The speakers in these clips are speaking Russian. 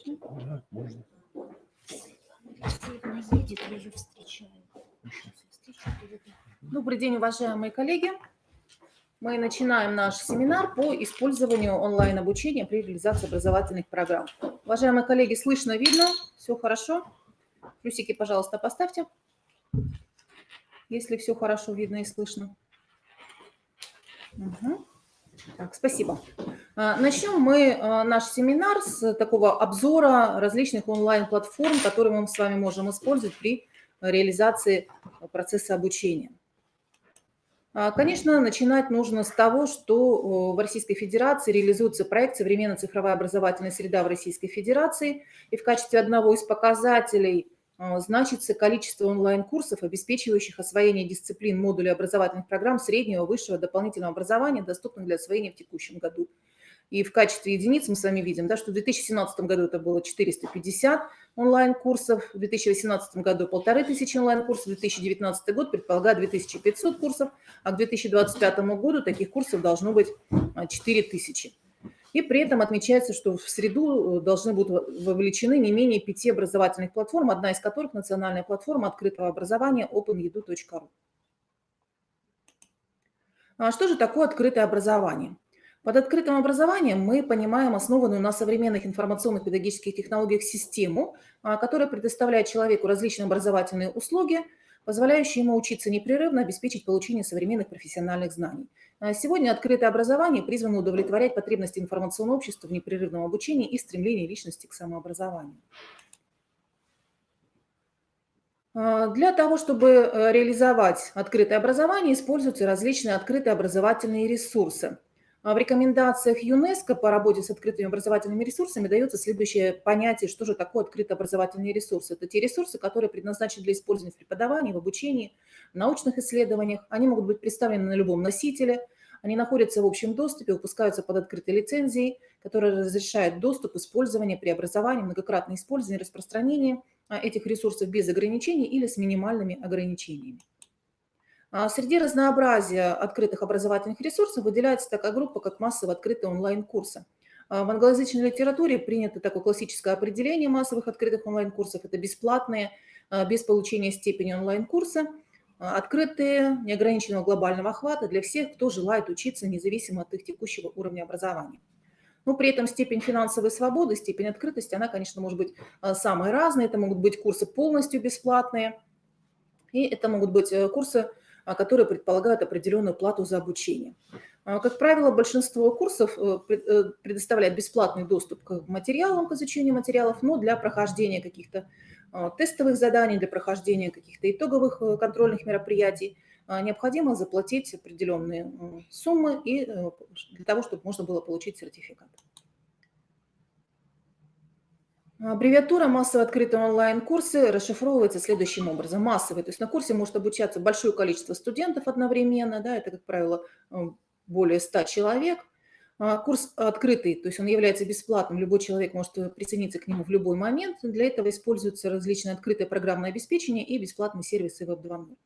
Да, можно. Она едет, я ее встречаю. Добрый день, уважаемые коллеги. Мы начинаем наш семинар по использованию онлайн-обучения при реализации образовательных программ. Уважаемые коллеги, слышно, видно? Все хорошо? Плюсики, пожалуйста, поставьте, если все хорошо видно и слышно. Угу. Так, спасибо. Начнем мы наш семинар с такого обзора различных онлайн-платформ, которые мы с вами можем использовать при реализации процесса обучения. Конечно, начинать нужно с того, что в Российской Федерации реализуется проект «Современная цифровая образовательная среда в Российской Федерации», и в качестве одного из показателей значится количество онлайн-курсов, обеспечивающих освоение дисциплин модулей образовательных программ среднего, высшего, дополнительного образования, доступных для освоения в текущем году. И в качестве единиц мы с вами видим, да, что в 2017 году это было 450 онлайн-курсов, в 2018 году 1500 онлайн-курсов, в 2019 год предполагает 2500 курсов, а к 2025 году таких курсов должно быть 4000. И при этом отмечается, что в среду должны будут вовлечены не менее 5 образовательных платформ, одна из которых национальная платформа открытого образования openedu.ru. Что же такое открытое образование? Под открытым образованием мы понимаем основанную на современных информационных педагогических технологиях систему, которая предоставляет человеку различные образовательные услуги, позволяющие ему учиться непрерывно, обеспечить получение современных профессиональных знаний. Сегодня открытое образование призвано удовлетворять потребности информационного общества в непрерывном обучении и стремлении личности к самообразованию. Для того, чтобы реализовать открытое образование, используются различные открытые образовательные ресурсы. В рекомендациях ЮНЕСКО по работе с открытыми образовательными ресурсами дается следующее понятие, что же такое открытые образовательные ресурсы. Это те ресурсы, которые предназначены для использования в преподавании, в обучении, в научных исследованиях. Они могут быть представлены на любом носителе, они находятся в общем доступе, выпускаются под открытой лицензией, которая разрешает доступ, использование, преобразование, многократное использование, распространение этих ресурсов без ограничений или с минимальными ограничениями. Среди разнообразия открытых образовательных ресурсов выделяется такая группа, как массово открытые онлайн-курсы. В англоязычной литературе принято такое классическое определение массовых открытых онлайн-курсов. Это бесплатные, без получения степени онлайн-курсы, открытые, неограниченного глобального охвата для всех, кто желает учиться независимо от их текущего уровня образования. Но при этом степень финансовой свободы, степень открытости, она, конечно, может быть самой разной. Это могут быть курсы полностью бесплатные, и это могут быть курсы, которые предполагают определенную плату за обучение. Как правило, большинство курсов предоставляет бесплатный доступ к материалам, к изучению материалов, но для прохождения каких-то тестовых заданий, для прохождения каких-то итоговых контрольных мероприятий необходимо заплатить определенные суммы и для того, чтобы можно было получить сертификат. Аббревиатура массово открытые онлайн-курсы расшифровывается следующим образом. Массовый, то есть на курсе может обучаться большое количество студентов одновременно, да, это, как правило, более 100 человек. Курс открытый, то есть он является бесплатным, любой человек может присоединиться к нему в любой момент. Для этого используются различные открытое программное обеспечение и бесплатные сервисы Web 2.0.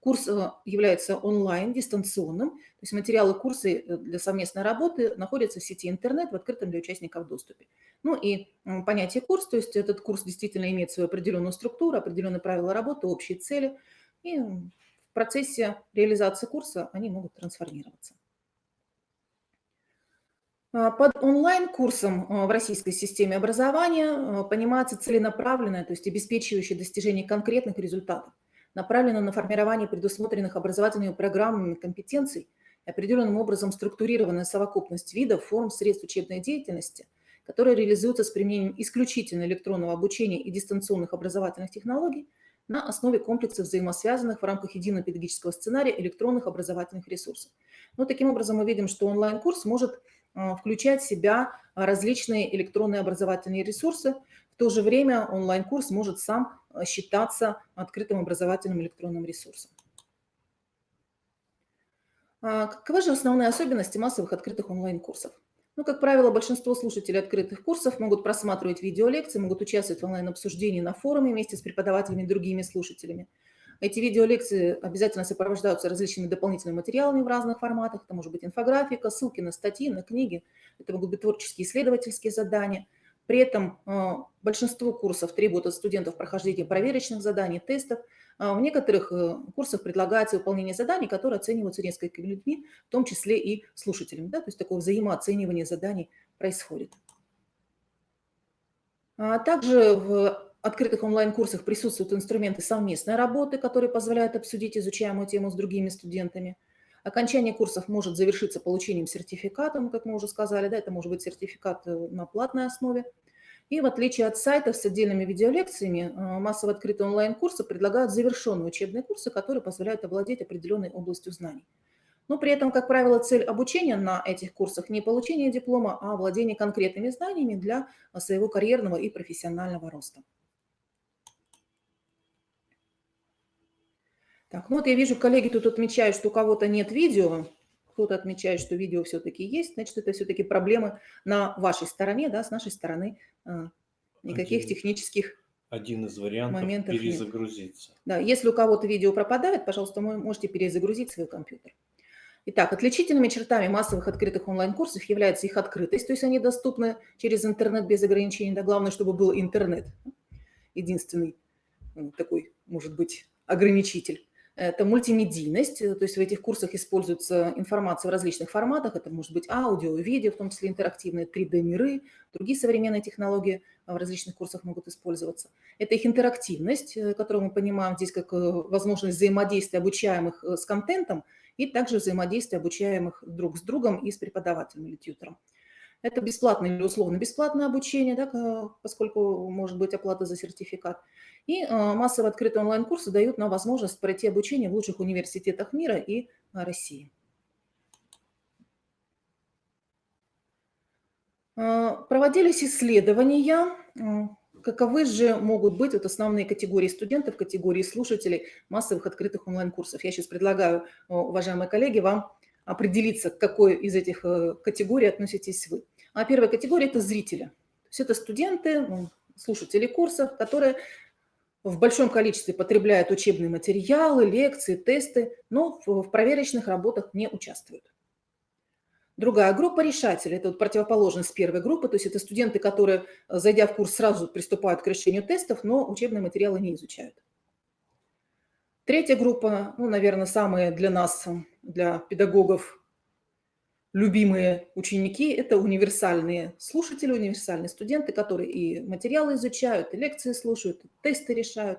Курс является онлайн, дистанционным, то есть материалы курсы для совместной работы находятся в сети интернет в открытом для участников доступе. Ну и понятие курс, то есть этот курс действительно имеет свою определенную структуру, определенные правила работы, общие цели, и в процессе реализации курса они могут трансформироваться. Под онлайн-курсом в российской системе образования понимается целенаправленное, то есть обеспечивающее достижение конкретных результатов, направлено на формирование предусмотренных образовательными программами компетенций и определенным образом структурированная совокупность видов, форм, средств учебной деятельности, которые реализуются с применением исключительно электронного обучения и дистанционных образовательных технологий на основе комплекса взаимосвязанных в рамках единого педагогического сценария электронных образовательных ресурсов. Но таким образом мы видим, что онлайн-курс может включать в себя различные электронные образовательные ресурсы. В то же время онлайн-курс может сам считаться открытым образовательным электронным ресурсом. Каковы же основные особенности массовых открытых онлайн-курсов? Ну, как правило, большинство слушателей открытых курсов могут просматривать видеолекции, могут участвовать в онлайн-обсуждении на форуме вместе с преподавателями и другими слушателями. Эти видеолекции обязательно сопровождаются различными дополнительными материалами в разных форматах. Это может быть инфографика, ссылки на статьи, на книги. Это могут быть творческие исследовательские задания. При этом большинство курсов требуют от студентов прохождения проверочных заданий, тестов. В некоторых курсах предлагается выполнение заданий, которые оцениваются несколькими людьми, в том числе и слушателями. Да? То есть такое взаимооценивание заданий происходит. Также в открытых онлайн-курсах присутствуют инструменты совместной работы, которые позволяют обсудить изучаемую тему с другими студентами. Окончание курсов может завершиться получением сертификата, ну, как мы уже сказали, да, это может быть сертификат на платной основе. И в отличие от сайтов с отдельными видеолекциями, массово открытые онлайн-курсы предлагают завершенные учебные курсы, которые позволяют овладеть определенной областью знаний. Но при этом, как правило, цель обучения на этих курсах не получение диплома, а владение конкретными знаниями для своего карьерного и профессионального роста. Так, ну вот я вижу, коллеги тут отмечают, что у кого-то нет видео, кто-то отмечает, что видео все-таки есть, значит, это все-таки проблемы на вашей стороне, да, с нашей стороны никаких технических Один из вариантов моментов нет. перезагрузиться. Да, если у кого-то видео пропадает, пожалуйста, вы можете перезагрузить свой компьютер. Итак, отличительными чертами массовых открытых онлайн-курсов является их открытость, то есть они доступны через интернет без ограничений. Да, главное, чтобы был интернет. Единственный такой, может быть, ограничитель. Это мультимедийность, то есть в этих курсах используется информация в различных форматах. Это может быть аудио, видео, в том числе интерактивные 3D-миры, другие современные технологии в различных курсах могут использоваться. Это их интерактивность, которую мы понимаем здесь как возможность взаимодействия обучаемых с контентом и также взаимодействия обучаемых друг с другом и с преподавателем или тьютором. Это бесплатное или условно-бесплатное обучение, да, поскольку может быть оплата за сертификат. И массово открытые онлайн-курсы дают нам возможность пройти обучение в лучших университетах мира и России. Проводились исследования, каковы же могут быть вот основные категории студентов, категории слушателей массовых открытых онлайн-курсов. Я сейчас предлагаю, уважаемые коллеги, вам определиться, к какой из этих категорий относитесь вы. А первая категория – это зрители. То есть это студенты, слушатели курсов, которые в большом количестве потребляют учебные материалы, лекции, тесты, но в проверочных работах не участвуют. Другая группа решателей – это вот противоположность первой группы, то есть это студенты, которые, зайдя в курс, сразу приступают к решению тестов, но учебные материалы не изучают. Третья группа, ну, наверное, самые для нас, для педагогов, любимые ученики – это универсальные слушатели, универсальные студенты, которые и материалы изучают, и лекции слушают, и тесты решают.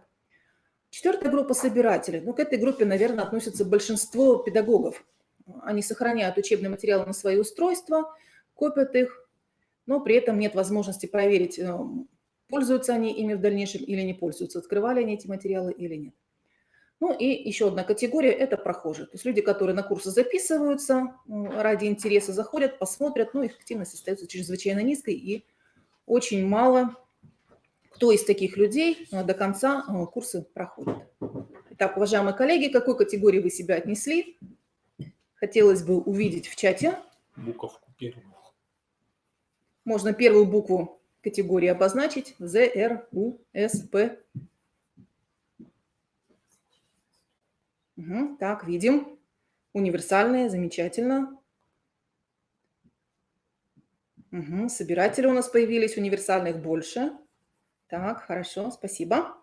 Четвертая группа – собиратели. Ну, к этой группе, наверное, относится большинство педагогов. Они сохраняют учебные материалы на свои устройства, копят их, но при этом нет возможности проверить, пользуются они ими в дальнейшем или не пользуются, открывали они эти материалы или нет. Ну и еще одна категория – это прохожие. То есть люди, которые на курсы записываются, ради интереса заходят, посмотрят, но их активность остается чрезвычайно низкой, и очень мало кто из таких людей до конца курсы проходит. Итак, уважаемые коллеги, к какой категории вы себя отнесли? Хотелось бы увидеть в чате. Буковку первую. Можно первую букву категории обозначить. З, Р, У, С, П. Угу, так, видим. Универсальные, замечательно. Угу, собиратели у нас появились, универсальных больше. Так, хорошо, спасибо.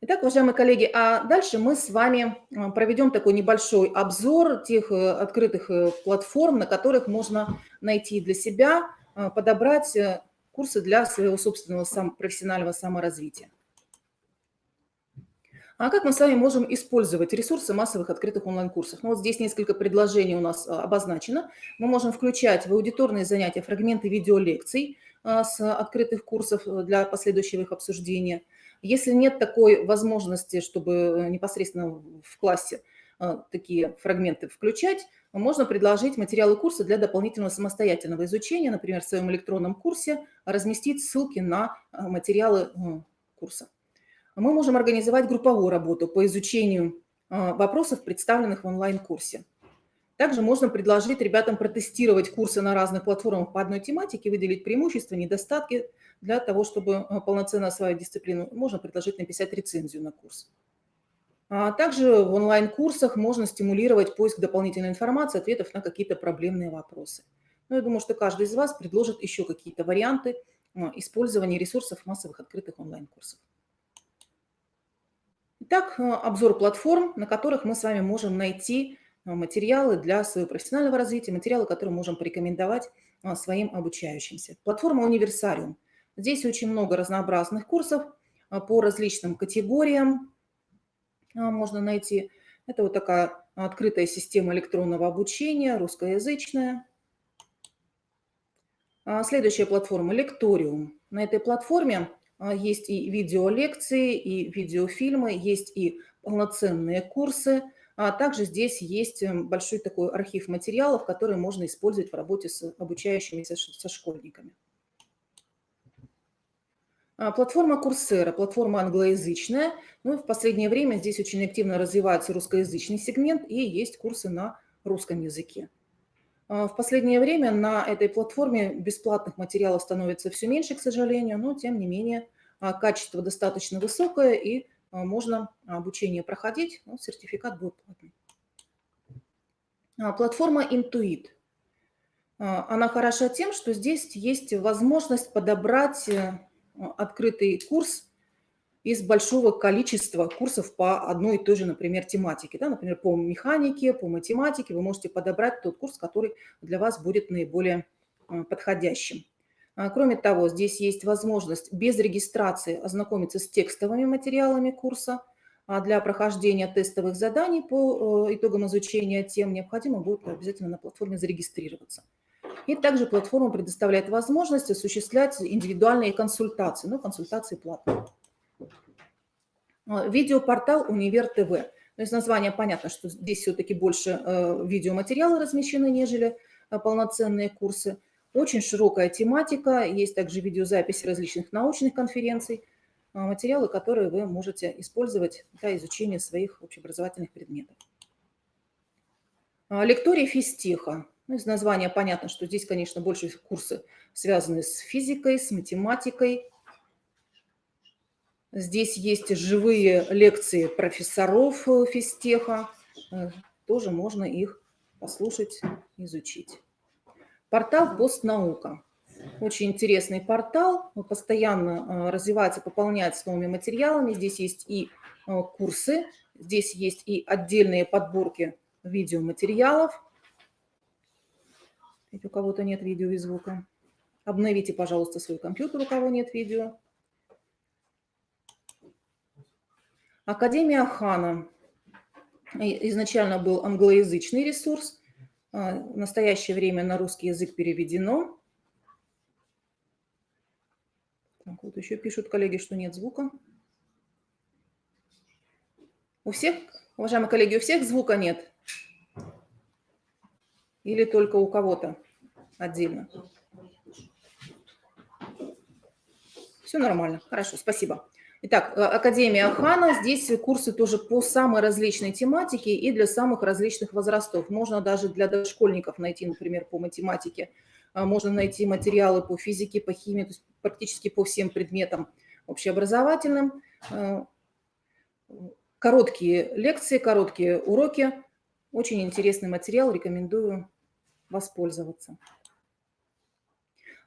Итак, уважаемые коллеги, а дальше мы с вами проведем такой небольшой обзор тех открытых платформ, на которых можно найти для себя, подобрать курсы для своего собственного профессионального саморазвития. А как мы с вами можем использовать ресурсы массовых открытых онлайн-курсов? Ну, вот здесь несколько предложений у нас обозначено. Мы можем включать в аудиторные занятия фрагменты видеолекций с открытых курсов для последующего их обсуждения. Если нет такой возможности, чтобы непосредственно в классе такие фрагменты включать, можно предложить материалы курса для дополнительного самостоятельного изучения, например, в своем электронном курсе разместить ссылки на материалы курса. Мы можем организовать групповую работу по изучению вопросов, представленных в онлайн-курсе. Также можно предложить ребятам протестировать курсы на разных платформах по одной тематике, выделить преимущества, недостатки для того, чтобы полноценно освоить дисциплину. Можно предложить написать рецензию на курс. Также в онлайн-курсах можно стимулировать поиск дополнительной информации, ответов на какие-то проблемные вопросы. Ну, я думаю, что каждый из вас предложит еще какие-то варианты использования ресурсов массовых открытых онлайн-курсов. Итак, обзор платформ, на которых мы с вами можем найти материалы для своего профессионального развития, материалы, которые можем порекомендовать своим обучающимся. Платформа «Универсариум». Здесь очень много разнообразных курсов по различным категориям можно найти. Это вот такая открытая система электронного обучения, русскоязычная. Следующая платформа «Лекториум». На этой платформе есть и видеолекции, и видеофильмы, есть и полноценные курсы. Также здесь есть большой такой архив материалов, которые можно использовать в работе с обучающимися, со школьниками. Платформа Coursera, платформа англоязычная. Ну, в последнее время здесь очень активно развивается русскоязычный сегмент и есть курсы на русском языке. В последнее время на этой платформе бесплатных материалов становится все меньше, к сожалению, но тем не менее качество достаточно высокое и можно обучение проходить, но сертификат будет платный. Платформа Intuit. Она хороша тем, что здесь есть возможность подобрать открытый курс из большого количества курсов по одной и той же, например, тематике. Да? Например, по механике, по математике вы можете подобрать тот курс, который для вас будет наиболее подходящим. Кроме того, здесь есть возможность без регистрации ознакомиться с текстовыми материалами курса. Для прохождения тестовых заданий по итогам изучения тем необходимо будет обязательно на платформе зарегистрироваться. И также платформа предоставляет возможность осуществлять индивидуальные консультации, но консультации платные. Видеопортал «Универ ТВ». То есть название понятно, что здесь все-таки больше видеоматериалы размещены, нежели полноценные курсы. Очень широкая тематика, есть также видеозаписи различных научных конференций, материалы, которые вы можете использовать для изучения своих общеобразовательных предметов. Лекторий физтеха. Ну, из названия понятно, что здесь, конечно, больше курсы связаны с физикой, с математикой. Здесь есть живые лекции профессоров физтеха. Тоже можно их послушать, изучить. Портал «Постнаука». Очень интересный портал, постоянно развивается, пополняется новыми материалами. Здесь есть и курсы, здесь есть и отдельные подборки видеоматериалов. Если у кого-то нет видео и звука, обновите, пожалуйста, свой компьютер, у кого нет видео. Академия Хана. Изначально был англоязычный ресурс. В настоящее время на русский язык переведено. Так, вот еще пишут коллеги, что нет звука. У всех, уважаемые коллеги, у всех звука нет? Или только у кого-то отдельно? Все нормально. Хорошо, спасибо. Итак, Академия Хана. Здесь курсы тоже по самой различной тематике и для самых различных возрастов. Можно даже для дошкольников найти, например, по математике. Можно найти материалы по физике, по химии, то есть практически по всем предметам общеобразовательным. Короткие лекции, короткие уроки. Очень интересный материал, рекомендую воспользоваться.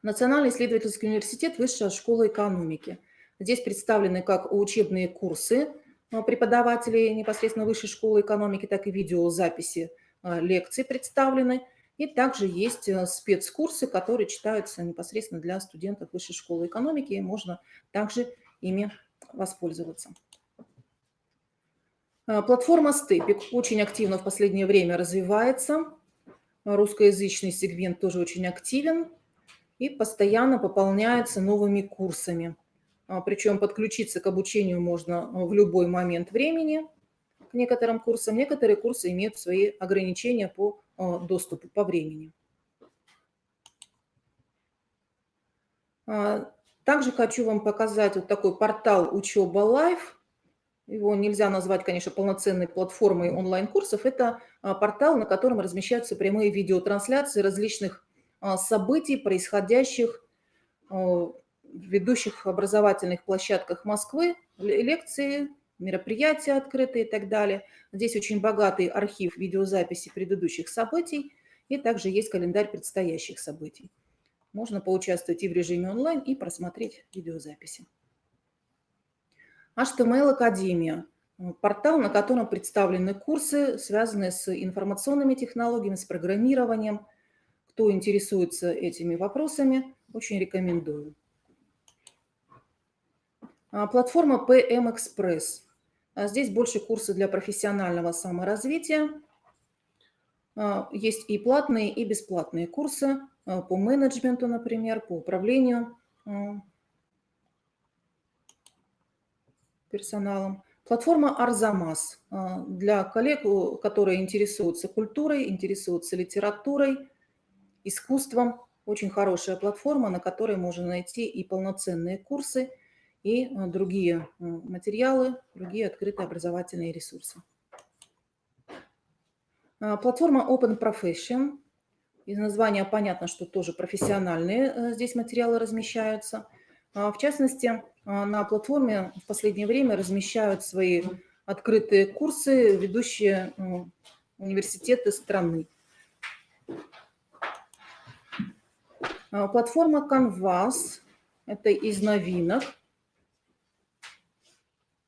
Национальный исследовательский университет, Высшая школа экономики. Здесь представлены как учебные курсы преподавателей непосредственно Высшей школы экономики, так и видеозаписи лекций представлены. И также есть спецкурсы, которые читаются непосредственно для студентов Высшей школы экономики, и можно также ими воспользоваться. Платформа Степик очень активно в последнее время развивается. Русскоязычный сегмент тоже очень активен и постоянно пополняется новыми курсами. Причем подключиться к обучению можно в любой момент времени к некоторым курсам. Некоторые курсы имеют свои ограничения по доступу по времени. Также хочу вам показать вот такой портал «Учеба Лайв». Его нельзя назвать, конечно, полноценной платформой онлайн-курсов. Это портал, на котором размещаются прямые видеотрансляции различных событий, происходящих в ведущих образовательных площадках Москвы, лекции, мероприятия открытые и так далее. Здесь очень богатый архив видеозаписи предыдущих событий и также есть календарь предстоящих событий. можно поучаствовать и в режиме онлайн, и просмотреть видеозаписи. HTML Академия. Портал, на котором представлены курсы, связанные с информационными технологиями, с программированием. Кто интересуется этими вопросами, очень рекомендую. Платформа PM Express. Здесь больше курсы для профессионального саморазвития. Есть и платные, и бесплатные курсы по менеджменту, например, по управлению персоналом. Платформа Арзамас для коллег, которые интересуются культурой, интересуются литературой, искусством. Очень хорошая платформа, на которой можно найти и полноценные курсы, и другие материалы, другие открытые образовательные ресурсы. Платформа Open Profession. Из названия понятно, что тоже профессиональные здесь материалы размещаются. В частности, на платформе в последнее время размещают свои открытые курсы ведущие университеты страны. Платформа Canvas – это из новинок.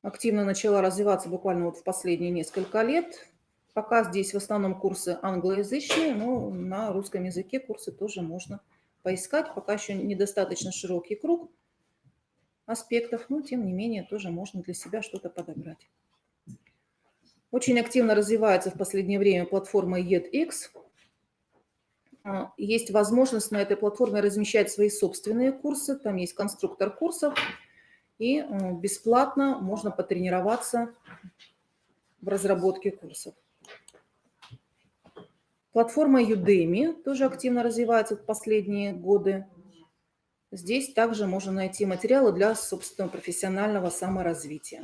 Активно начала развиваться буквально вот в последние несколько лет. Пока здесь в основном курсы англоязычные, но на русском языке курсы тоже можно поискать. Пока еще недостаточно широкий круг аспектов, но тем не менее тоже можно для себя что-то подобрать. Очень активно развивается в последнее время платформа edX. Есть возможность на этой платформе размещать свои собственные курсы. Там есть конструктор курсов. И бесплатно можно потренироваться в разработке курсов. Платформа Udemy тоже активно развивается в последние годы. Здесь также можно найти материалы для собственного профессионального саморазвития.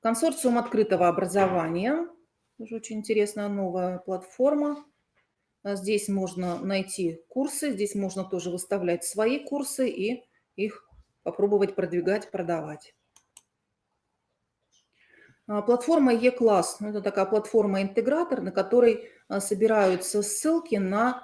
Консорциум открытого образования. Тоже очень интересная новая платформа. Здесь можно найти курсы, здесь можно тоже выставлять свои курсы и их попробовать продвигать, продавать. Платформа E-класс. Это такая платформа-интегратор, на которой собираются ссылки на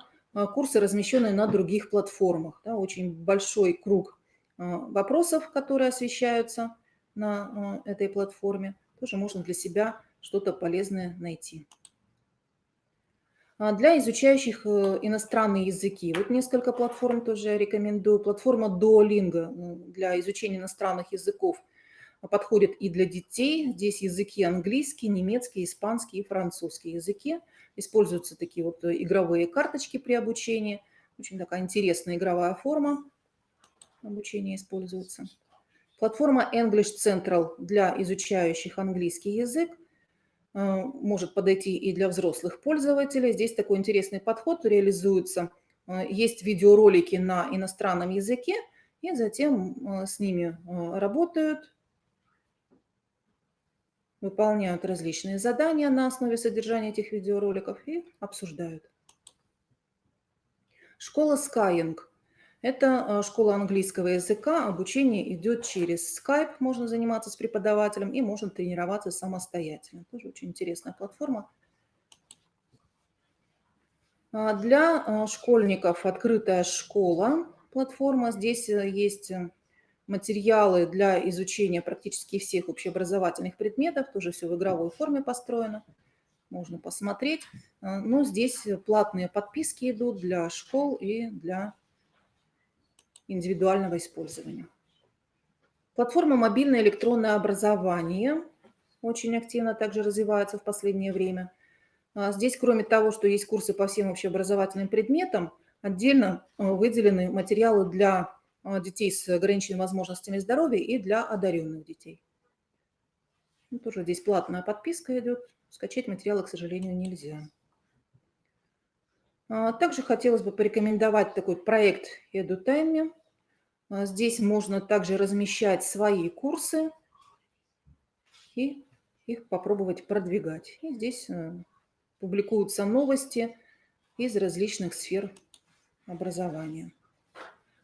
курсы, размещенные на других платформах. Да, очень большой круг вопросов, которые освещаются на этой платформе. Тоже можно для себя что-то полезное найти. Для изучающих иностранные языки. Вот несколько платформ тоже рекомендую. Платформа Duolingo для изучения иностранных языков подходит и для детей. Здесь языки английский, немецкий, испанский и французский языки. Используются такие вот игровые карточки при обучении. Очень такая интересная игровая форма обучения используется. Платформа English Central для изучающих английский язык. Может подойти и для взрослых пользователей. Здесь такой интересный подход реализуется. Есть видеоролики на иностранном языке, и затем с ними работают, выполняют различные задания на основе содержания этих видеороликов и обсуждают. Школа Skyeng. Это школа английского языка. Обучение идет через Skype. Можно заниматься с преподавателем и можно тренироваться самостоятельно. Тоже очень интересная платформа. Для школьников открытая школа. Платформа. Здесь есть материалы для изучения практически всех общеобразовательных предметов. Тоже все в игровой форме построено. Можно посмотреть. Но здесь платные подписки идут для школ и для индивидуального использования. Платформа «Мобильное электронное образование» очень активно также развивается в последнее время. Здесь, кроме того, что есть курсы по всем общеобразовательным предметам, отдельно выделены материалы для детей с ограниченными возможностями здоровья и для одаренных детей. Тоже здесь платная подписка идет. Скачать материалы, к сожалению, нельзя. Также хотелось бы порекомендовать такой проект EduTime. Здесь можно также размещать свои курсы и их попробовать продвигать. И здесь публикуются новости из различных сфер образования.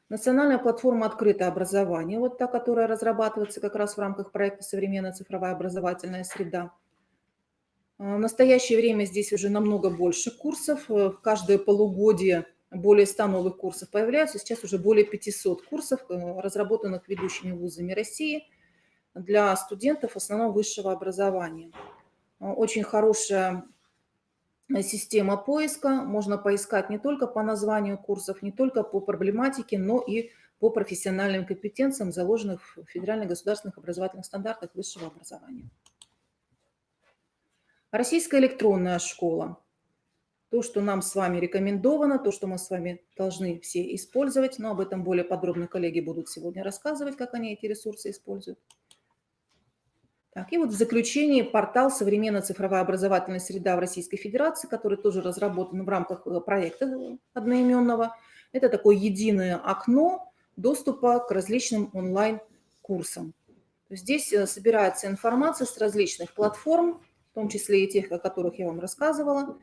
Национальная платформа «Открытое образование», вот та, которая разрабатывается как раз в рамках проекта «Современная цифровая образовательная среда». В настоящее время здесь уже намного больше курсов. В каждое полугодие более 100 новых курсов появляются. Сейчас уже более 500 курсов, разработанных ведущими вузами России для студентов в основном высшего образования. Очень хорошая система поиска. Можно поискать не только по названию курсов, не только по проблематике, но и по профессиональным компетенциям, заложенных в федеральных государственных образовательных стандартах высшего образования. Российская электронная школа. То, что нам с вами рекомендовано, то, что мы с вами должны все использовать, но об этом более подробно коллеги будут сегодня рассказывать, как они эти ресурсы используют. Так, и вот в заключении портал «Современная цифровая образовательная среда в Российской Федерации», который тоже разработан в рамках проекта одноименного. Это такое единое окно доступа к различным онлайн-курсам. Здесь собирается информация с различных платформ, в том числе и тех, о которых я вам рассказывала,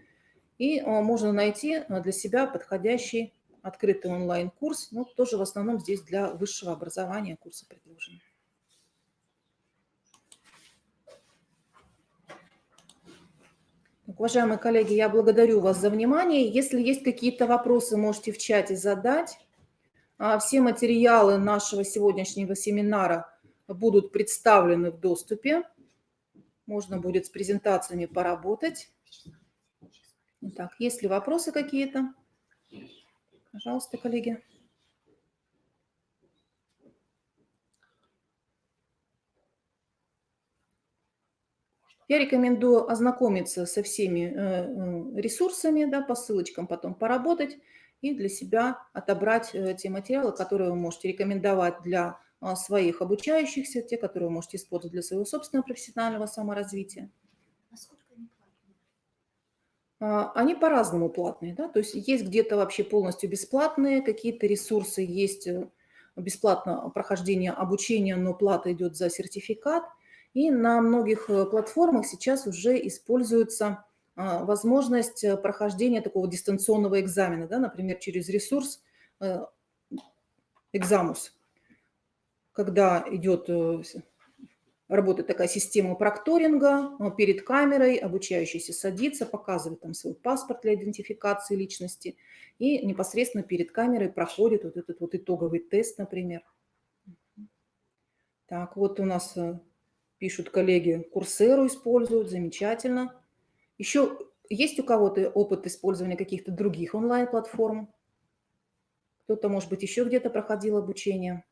и можно найти для себя подходящий открытый онлайн-курс, но тоже в основном здесь для высшего образования курсы предложены. Уважаемые коллеги, я благодарю вас за внимание. Если есть какие-то вопросы, можете в чате задать. Все материалы нашего сегодняшнего семинара будут представлены в доступе. Можно будет с презентациями поработать. Итак, есть ли вопросы какие-то? Пожалуйста, коллеги. Я рекомендую ознакомиться со всеми ресурсами, да, по ссылочкам потом поработать и для себя отобрать те материалы, которые вы можете рекомендовать для своих обучающихся, те, которые вы можете использовать для своего собственного профессионального саморазвития. Они по-разному платные, да, то есть есть где-то вообще полностью бесплатные, какие-то ресурсы есть бесплатно прохождение обучения, но плата идет за сертификат. И на многих платформах сейчас уже используется возможность прохождения такого дистанционного экзамена, да, например, через ресурс Экзамус, когда идет работает такая система прокторинга, перед камерой обучающийся садится, показывает там свой паспорт для идентификации личности и непосредственно перед камерой проходит вот этот вот итоговый тест, например. Так, вот у нас пишут коллеги, Курсеру используют, замечательно. Еще есть у кого-то опыт использования каких-то других онлайн-платформ? Кто-то, может быть, еще где-то проходил обучение?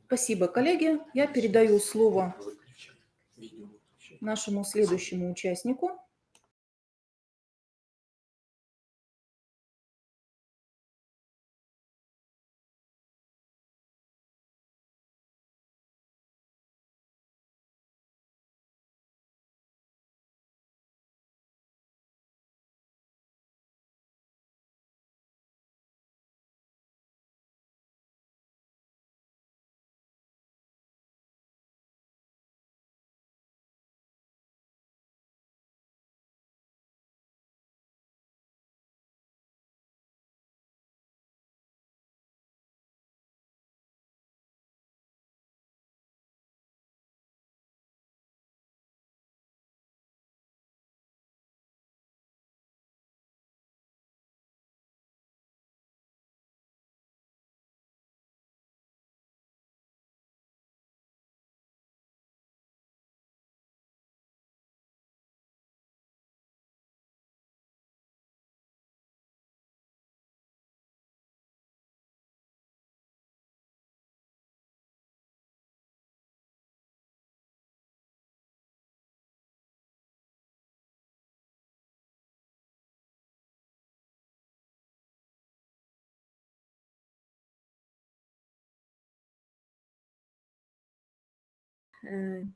Спасибо, коллеги. Я передаю слово нашему следующему участнику.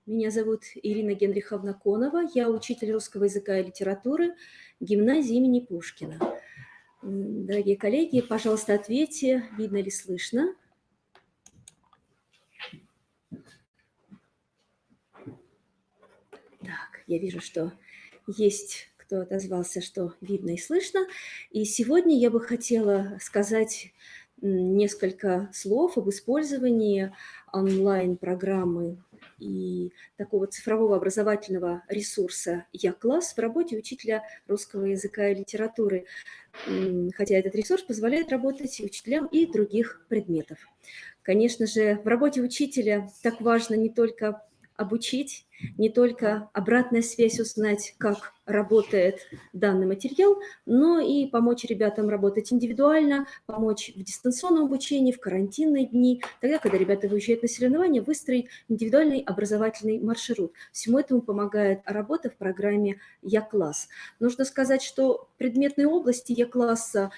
Меня зовут Ирина Генриховна Конова. Я учитель русского языка и литературы гимназии имени Пушкина. Дорогие коллеги, пожалуйста, ответьте, видно ли слышно. Так, я вижу, что есть кто отозвался, что видно и слышно. И сегодня я бы хотела сказать несколько слов об использовании онлайн-программы и такого цифрового образовательного ресурса «Я-класс» в работе учителя русского языка и литературы, хотя этот ресурс позволяет работать учителям и других предметов. Конечно же, в работе учителя так важно не только обучить, не только обратная связь узнать, как работает данный материал, но и помочь ребятам работать индивидуально, помочь в дистанционном обучении, в карантинные дни, тогда, когда ребята выезжают на соревнования, выстроить индивидуальный образовательный маршрут. Всему этому помогает работа в программе «Я-класс». Нужно сказать, что предметные области «Я-класса»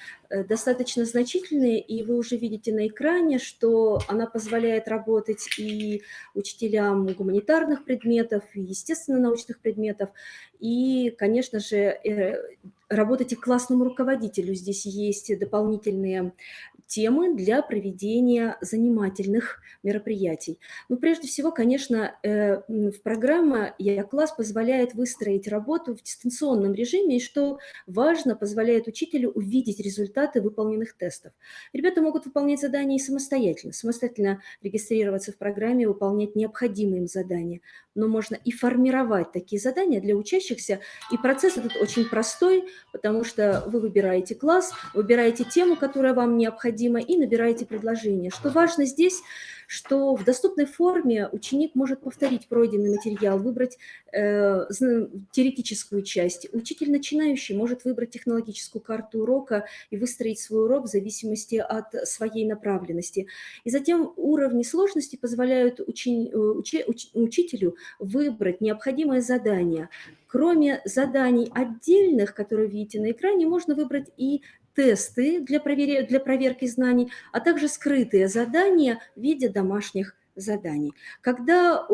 достаточно значительные, и вы уже видите на экране, что она позволяет работать и учителям гуманитарных предметов, и естественно-научных предметов, и, конечно же, работать и классному руководителю. Здесь есть дополнительные темы для проведения занимательных мероприятий. Но прежде всего, конечно, программа «Я-класс» позволяет выстроить работу в дистанционном режиме, и, что важно, позволяет учителю увидеть результаты выполненных тестов. Ребята могут выполнять задания и самостоятельно регистрироваться в программе, выполнять необходимые им задания. Но можно и формировать такие задания для учащихся, и процесс этот очень простой, потому что вы выбираете класс, выбираете тему, которая вам необходима, и набираете предложение. Что важно здесь, что в доступной форме ученик может повторить пройденный материал, выбрать теоретическую часть. Учитель начинающий может выбрать технологическую карту урока и выстроить свой урок в зависимости от своей направленности. И затем уровни сложности позволяют учителю выбрать необходимое задание. Кроме заданий отдельных, которые видите на экране, можно выбрать и тесты для проверки знаний, а также скрытые задания в виде домашних заданий. Когда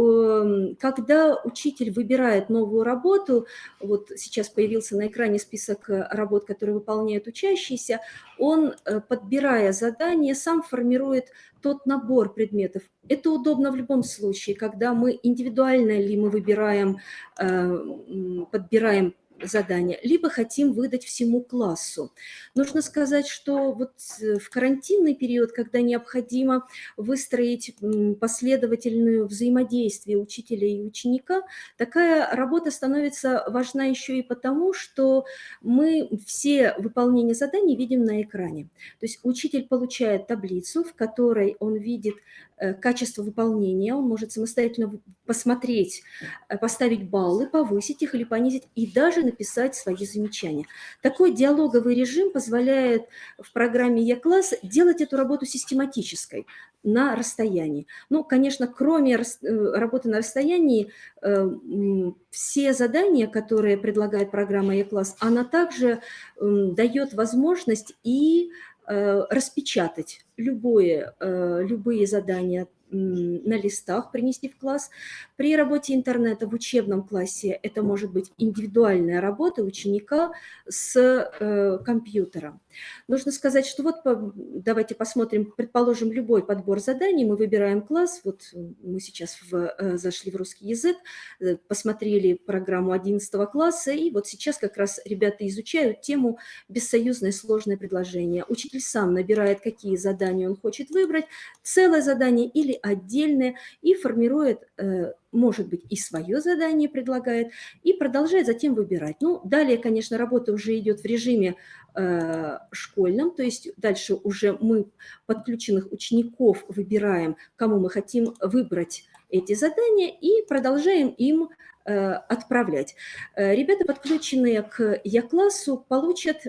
учитель выбирает новую работу, вот сейчас появился на экране список работ, которые выполняют учащиеся, он, подбирая задание, сам формирует тот набор предметов. Это удобно в любом случае, когда мы индивидуально ли мы выбираем, подбираем задание, либо хотим выдать всему классу. Нужно сказать, что вот в карантинный период, когда необходимо выстроить последовательное взаимодействие учителя и ученика, такая работа становится важна еще и потому, что мы все выполнения заданий видим на экране. То есть учитель получает таблицу, в которой он видит качество выполнения, он может самостоятельно посмотреть, поставить баллы, повысить их или понизить, и даже написать свои замечания. Такой диалоговый режим позволяет в программе «Я-класс» делать эту работу систематической, на расстоянии. Ну, конечно, кроме работы на расстоянии, все задания, которые предлагает программа «Я-класс», она также дает возможность и распечатать любые задания на листах, принести в класс. При работе интернета в учебном классе это может быть индивидуальная работа ученика с компьютером. Нужно сказать, что вот давайте посмотрим, предположим, любой подбор заданий, мы выбираем класс, вот мы сейчас зашли в русский язык, посмотрели программу 11 класса, и вот сейчас как раз ребята изучают тему «Бессоюзное сложное предложение». Учитель сам набирает, какие задания он хочет выбрать, целое задание или отдельное, и формирует, может быть, и свое задание предлагает, и продолжает затем выбирать. Ну, далее, конечно, работа уже идет в режиме школьном, то есть дальше уже мы подключенных учеников выбираем, кому мы хотим выбрать эти задания, и продолжаем им отправлять. Ребята, подключенные к Я-классу, получат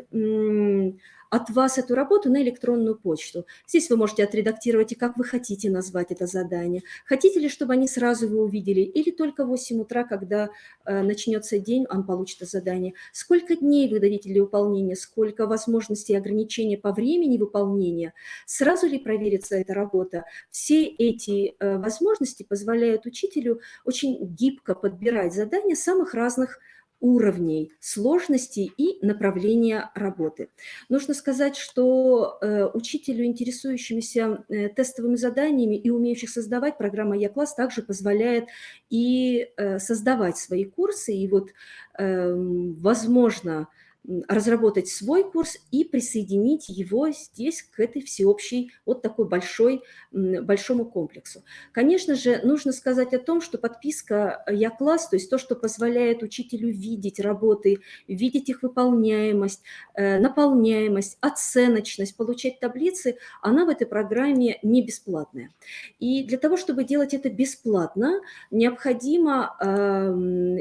от вас эту работу на электронную почту. Здесь вы можете отредактировать и как вы хотите назвать это задание. Хотите ли, чтобы они сразу его увидели, или только в 8 утра, когда начнется день, он получит это задание. Сколько дней вы дадите для выполнения, сколько возможностей и ограничений по времени выполнения, сразу ли проверится эта работа. Все эти возможности позволяют учителю очень гибко подбирать задания самых разных уровней сложности и направления работы. Нужно сказать, что учителю, интересующимся тестовыми заданиями и умеющих создавать, программа Я-класс также позволяет и создавать свои курсы. И вот, возможно, разработать свой курс и присоединить его здесь к этой всеобщей, вот такой большому комплексу. Конечно же, нужно сказать о том, что подписка Я-класс, то есть то, что позволяет учителю видеть работы, видеть их выполняемость, наполняемость, оценочность, получать таблицы, она в этой программе не бесплатная. И для того, чтобы делать это бесплатно, необходимо,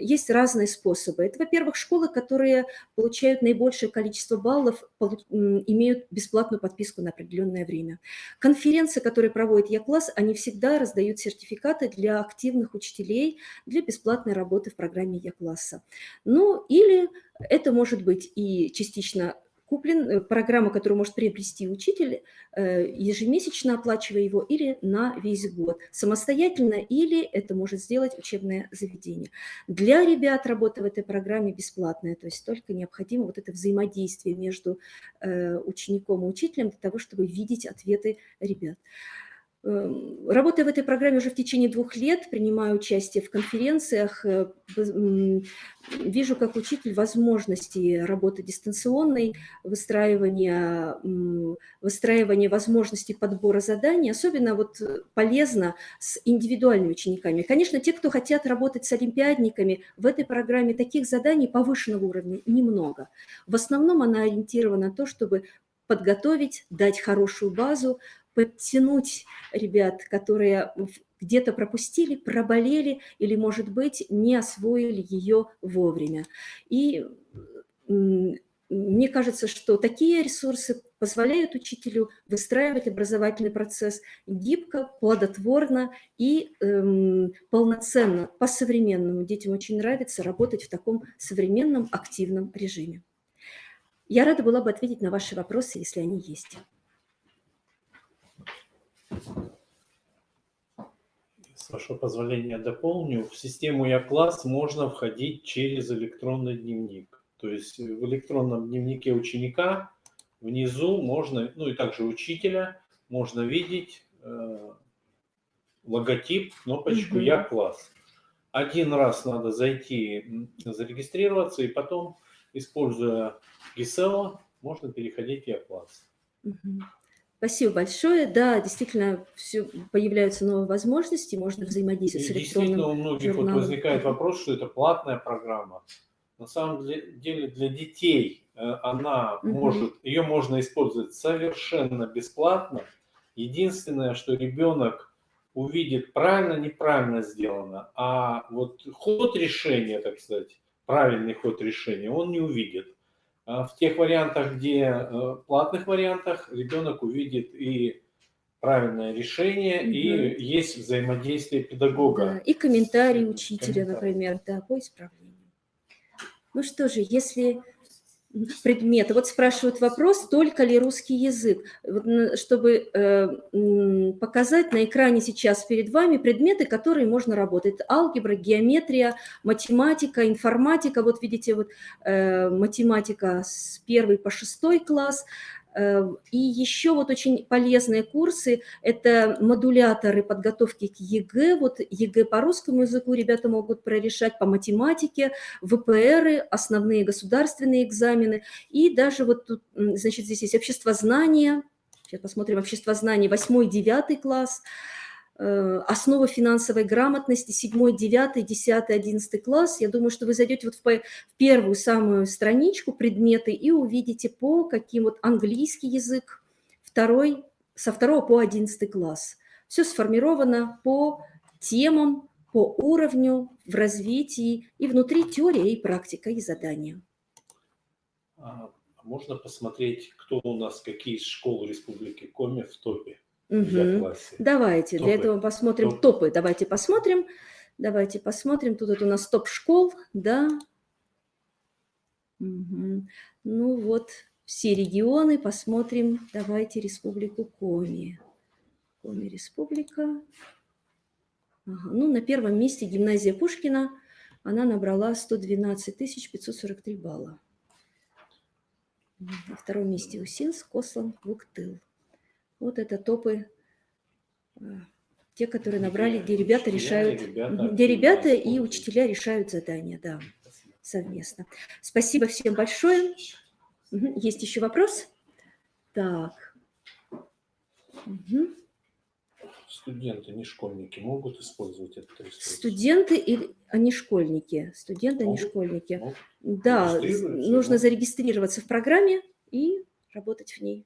есть разные способы. Это, во-первых, школы, которые получают наибольшее количество баллов, имеют бесплатную подписку на определенное время. Конференции, которые проводит Я-класс, они всегда раздают сертификаты для активных учителей для бесплатной работы в программе Я-класса. Ну, или это может быть и частично программа, которую может приобрести учитель, ежемесячно оплачивая его, или на весь год самостоятельно, или это может сделать учебное заведение. Для ребят работа в этой программе бесплатная, то есть только необходимо вот это взаимодействие между учеником и учителем для того, чтобы видеть ответы ребят. Работая в этой программе уже в течение 2 лет, принимаю участие в конференциях, вижу как учитель возможности работы дистанционной, выстраивания возможностей подбора заданий. Особенно вот полезно с индивидуальными учениками. Конечно, те, кто хотят работать с олимпиадниками, в этой программе таких заданий повышенного уровня немного. В основном она ориентирована на то, чтобы подготовить, дать хорошую базу, подтянуть ребят, которые где-то пропустили, проболели или, может быть, не освоили ее вовремя. И мне кажется, что такие ресурсы позволяют учителю выстраивать образовательный процесс гибко, плодотворно и полноценно, по-современному. Детям очень нравится работать в таком современном, активном режиме. Я рада была бы ответить на ваши вопросы, если они есть. С вашего позволения дополню. В систему Я-класс можно входить через электронный дневник. То есть в электронном дневнике ученика внизу можно, ну и также учителя, можно видеть логотип, кнопочку Я-класс. Один раз надо зайти, зарегистрироваться, и потом, используя ГИСЕЛО, можно переходить в Я-класс. Спасибо большое. Да, действительно, появляются новые возможности, можно взаимодействовать с электронным действительно, у многих журналом. вот возникает вопрос, что это платная программа. На самом деле для детей она ее можно использовать совершенно бесплатно. Единственное, что ребенок увидит правильно, неправильно сделано, а вот ход решения, так сказать, правильный ход решения, он не увидит. В тех вариантах, где платных вариантах, ребенок увидит и правильное решение, и есть взаимодействие педагога. Да, и комментарии учителя, например, да, по исправлению. Ну что же, если предметы, вот спрашивают вопрос, только ли русский язык, вот, чтобы показать на экране сейчас перед вами предметы, которые можно работать. Алгебра, геометрия, математика, информатика, вот видите, вот математика с 1 по 6 класс. И еще вот очень полезные курсы – это модуляторы подготовки к ЕГЭ. Вот ЕГЭ по русскому языку ребята могут прорешать, по математике, ВПРы, основные государственные экзамены. И даже вот тут, значит, здесь есть обществознание. Сейчас посмотрим обществознание 8-9 класс. Основа финансовой грамотности 7, 9, 10, 11 класс. Я думаю, что вы зайдете вот в первую самую страничку предметы и увидите, по каким вот английский язык, со 2 по 11 класс. Все сформировано по темам, по уровню, в развитии, и внутри теория и практика, и задания. Можно посмотреть, кто у нас, какие школы Республики Коми в топе? Давайте, для этого посмотрим топы. Давайте посмотрим. Тут вот у нас топ школ, да. Ну вот, все регионы, посмотрим. Давайте Республику Коми. Коми республика. Ну, на первом месте гимназия Пушкина. Она набрала 112 543 балла. На втором месте Усинск, Кослан, Вуктыл. Вот это топы, те, которые набрали, где ребята решают, где ребята и учителя решают задания, да. совместно. Спасибо всем большое. Есть еще вопрос? Так. Студенты, не школьники, могут использовать этот ресурс? Студенты, а не школьники. Студенты, а не Могут? школьники. Могут. Да, Регистрируются, нужно да? зарегистрироваться в программе и работать в ней.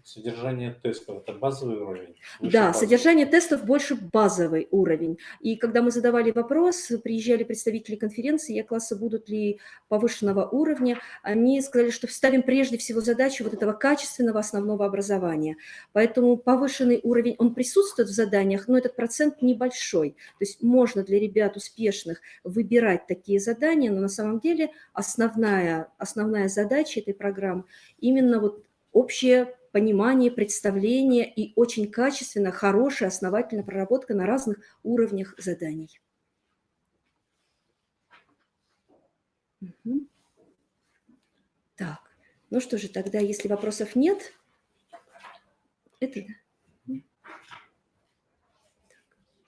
Содержание тестов – это базовый уровень? Выше Да, базового? содержание тестов больше базовый уровень. И когда мы задавали вопрос, приезжали представители конференции, Я-класса будут ли повышенного уровня, они сказали, что ставим прежде всего задачу вот этого качественного основного образования. Поэтому повышенный уровень, он присутствует в заданиях, но этот процент небольшой. То есть можно для ребят успешных выбирать такие задания, но на самом деле основная задача этой программы именно вот общее понимание, представление и очень качественно, хорошая, основательная проработка на разных уровнях заданий. Так, ну что же, тогда, если вопросов нет, это... Так,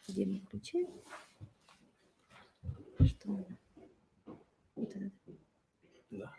где мы включаем? Что? Вот это. Да.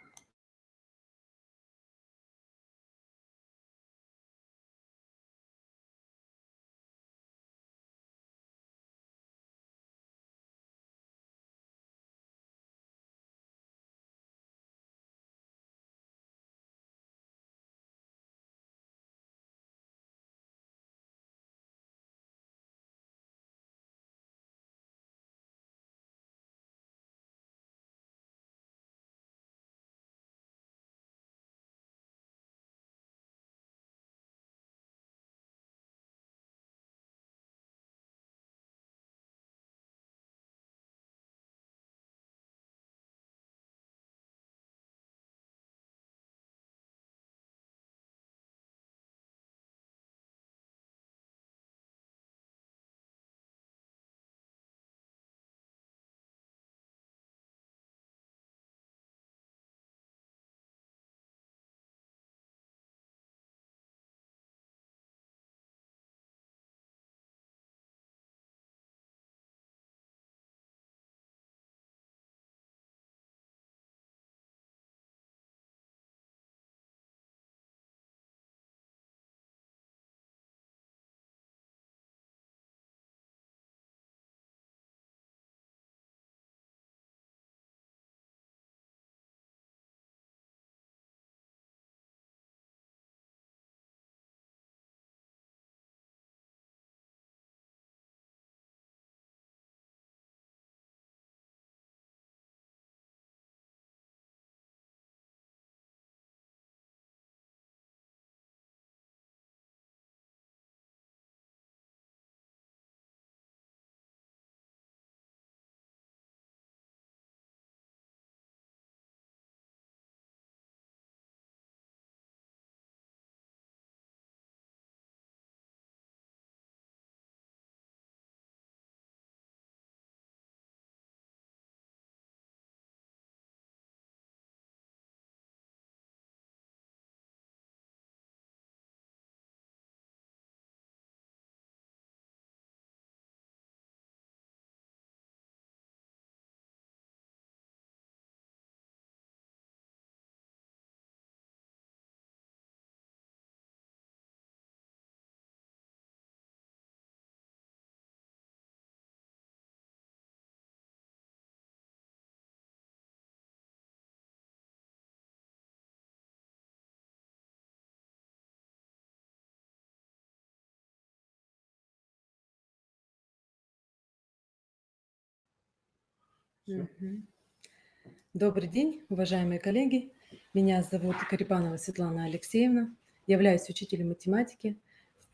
Добрый день, уважаемые коллеги. Меня зовут Карипанова Светлана Алексеевна. Являюсь учителем математики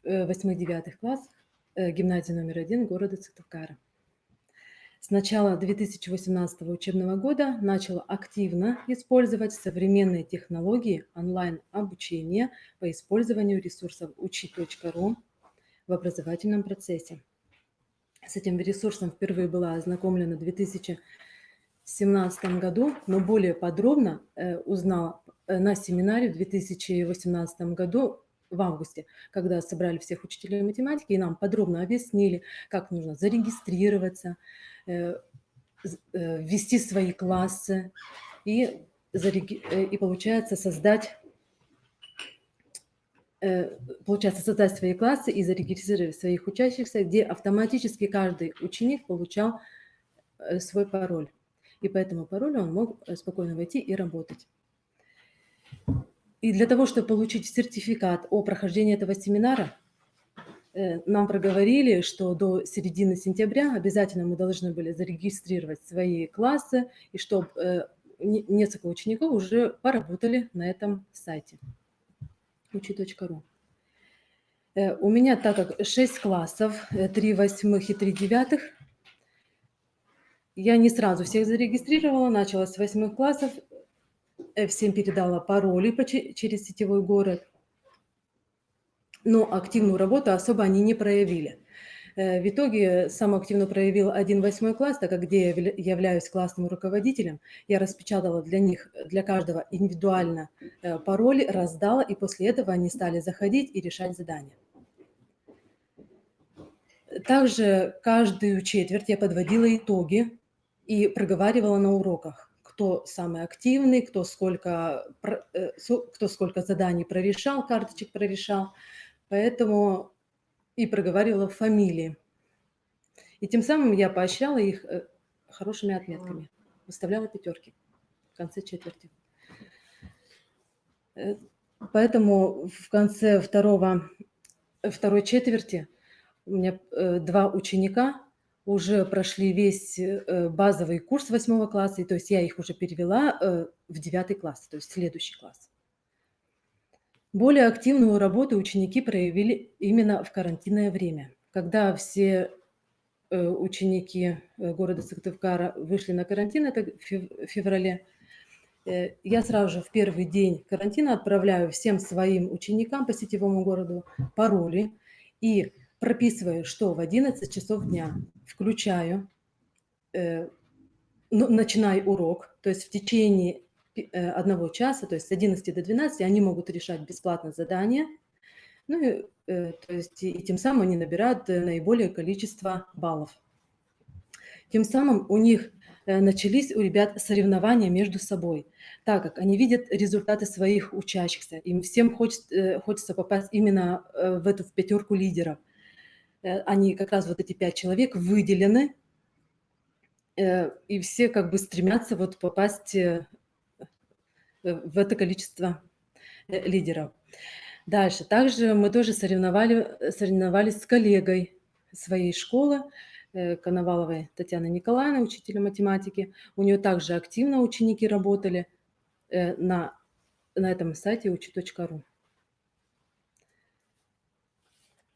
8-9 классов гимназии номер 1 города Сыктывкара. С начала 2018 учебного года начала активно использовать современные технологии онлайн-обучения по использованию ресурсов учи.ру в образовательном процессе. С этим ресурсом впервые была ознакомлена в 2017 году, но более подробно узнала на семинаре в 2018 году в августе, когда собрали всех учителей математики и нам подробно объяснили, как нужно зарегистрироваться, ввести свои классы и получается создать свои классы и зарегистрировать своих учащихся, где автоматически каждый ученик получал свой пароль. И по этому паролю он мог спокойно войти и работать. И для того, чтобы получить сертификат о прохождении этого семинара, нам проговорили, что до середины сентября обязательно мы должны были зарегистрировать свои классы, и чтобы несколько учеников уже поработали на этом сайте uchi.ru. У меня, так как 6 классов, 3 восьмых и 3 девятых, я не сразу всех зарегистрировала, начала с 8 классов, всем передала пароли через сетевой город, но активную работу особо они не проявили. В итоге самую активную проявил 1 8 класс, так как где я являюсь классным руководителем, я распечатала для них, для каждого индивидуально пароли, раздала, и после этого они стали заходить и решать задания. Также каждую четверть я подводила итоги и проговаривала на уроках, кто самый активный, кто сколько заданий прорешал, карточек прорешал, поэтому и проговаривала фамилии. И тем самым я поощряла их хорошими отметками, выставляла 5 в конце четверти. Поэтому в конце второй четверти у меня 2 ученика уже прошли весь базовый курс 8 класса, и, то есть я их уже перевела в 9 класс, то есть следующий класс. Более активную работу ученики проявили именно в карантинное время, когда все ученики города Сыктывкара вышли на карантин, это в феврале. Я сразу же в первый день карантина отправляю всем своим ученикам по сетевому городу пароли и прописываю, что в 11 часов дня включаю, начинаю урок, то есть в течение 1 часа, то есть с 11 до 12 они могут решать бесплатно задания, то есть и тем самым они набирают наиболее количество баллов. Тем самым у них начались у ребят соревнования между собой, так как они видят результаты своих учащихся, им всем хочется попасть именно в эту 5 лидеров. Они как раз вот эти 5 человек выделены, и все как бы стремятся вот попасть в это количество лидеров. Дальше. Также мы тоже соревновались с коллегой своей школы, Коноваловой Татьяной Николаевной, учителем математики. У нее также активно ученики работали на этом сайте uchi.ru.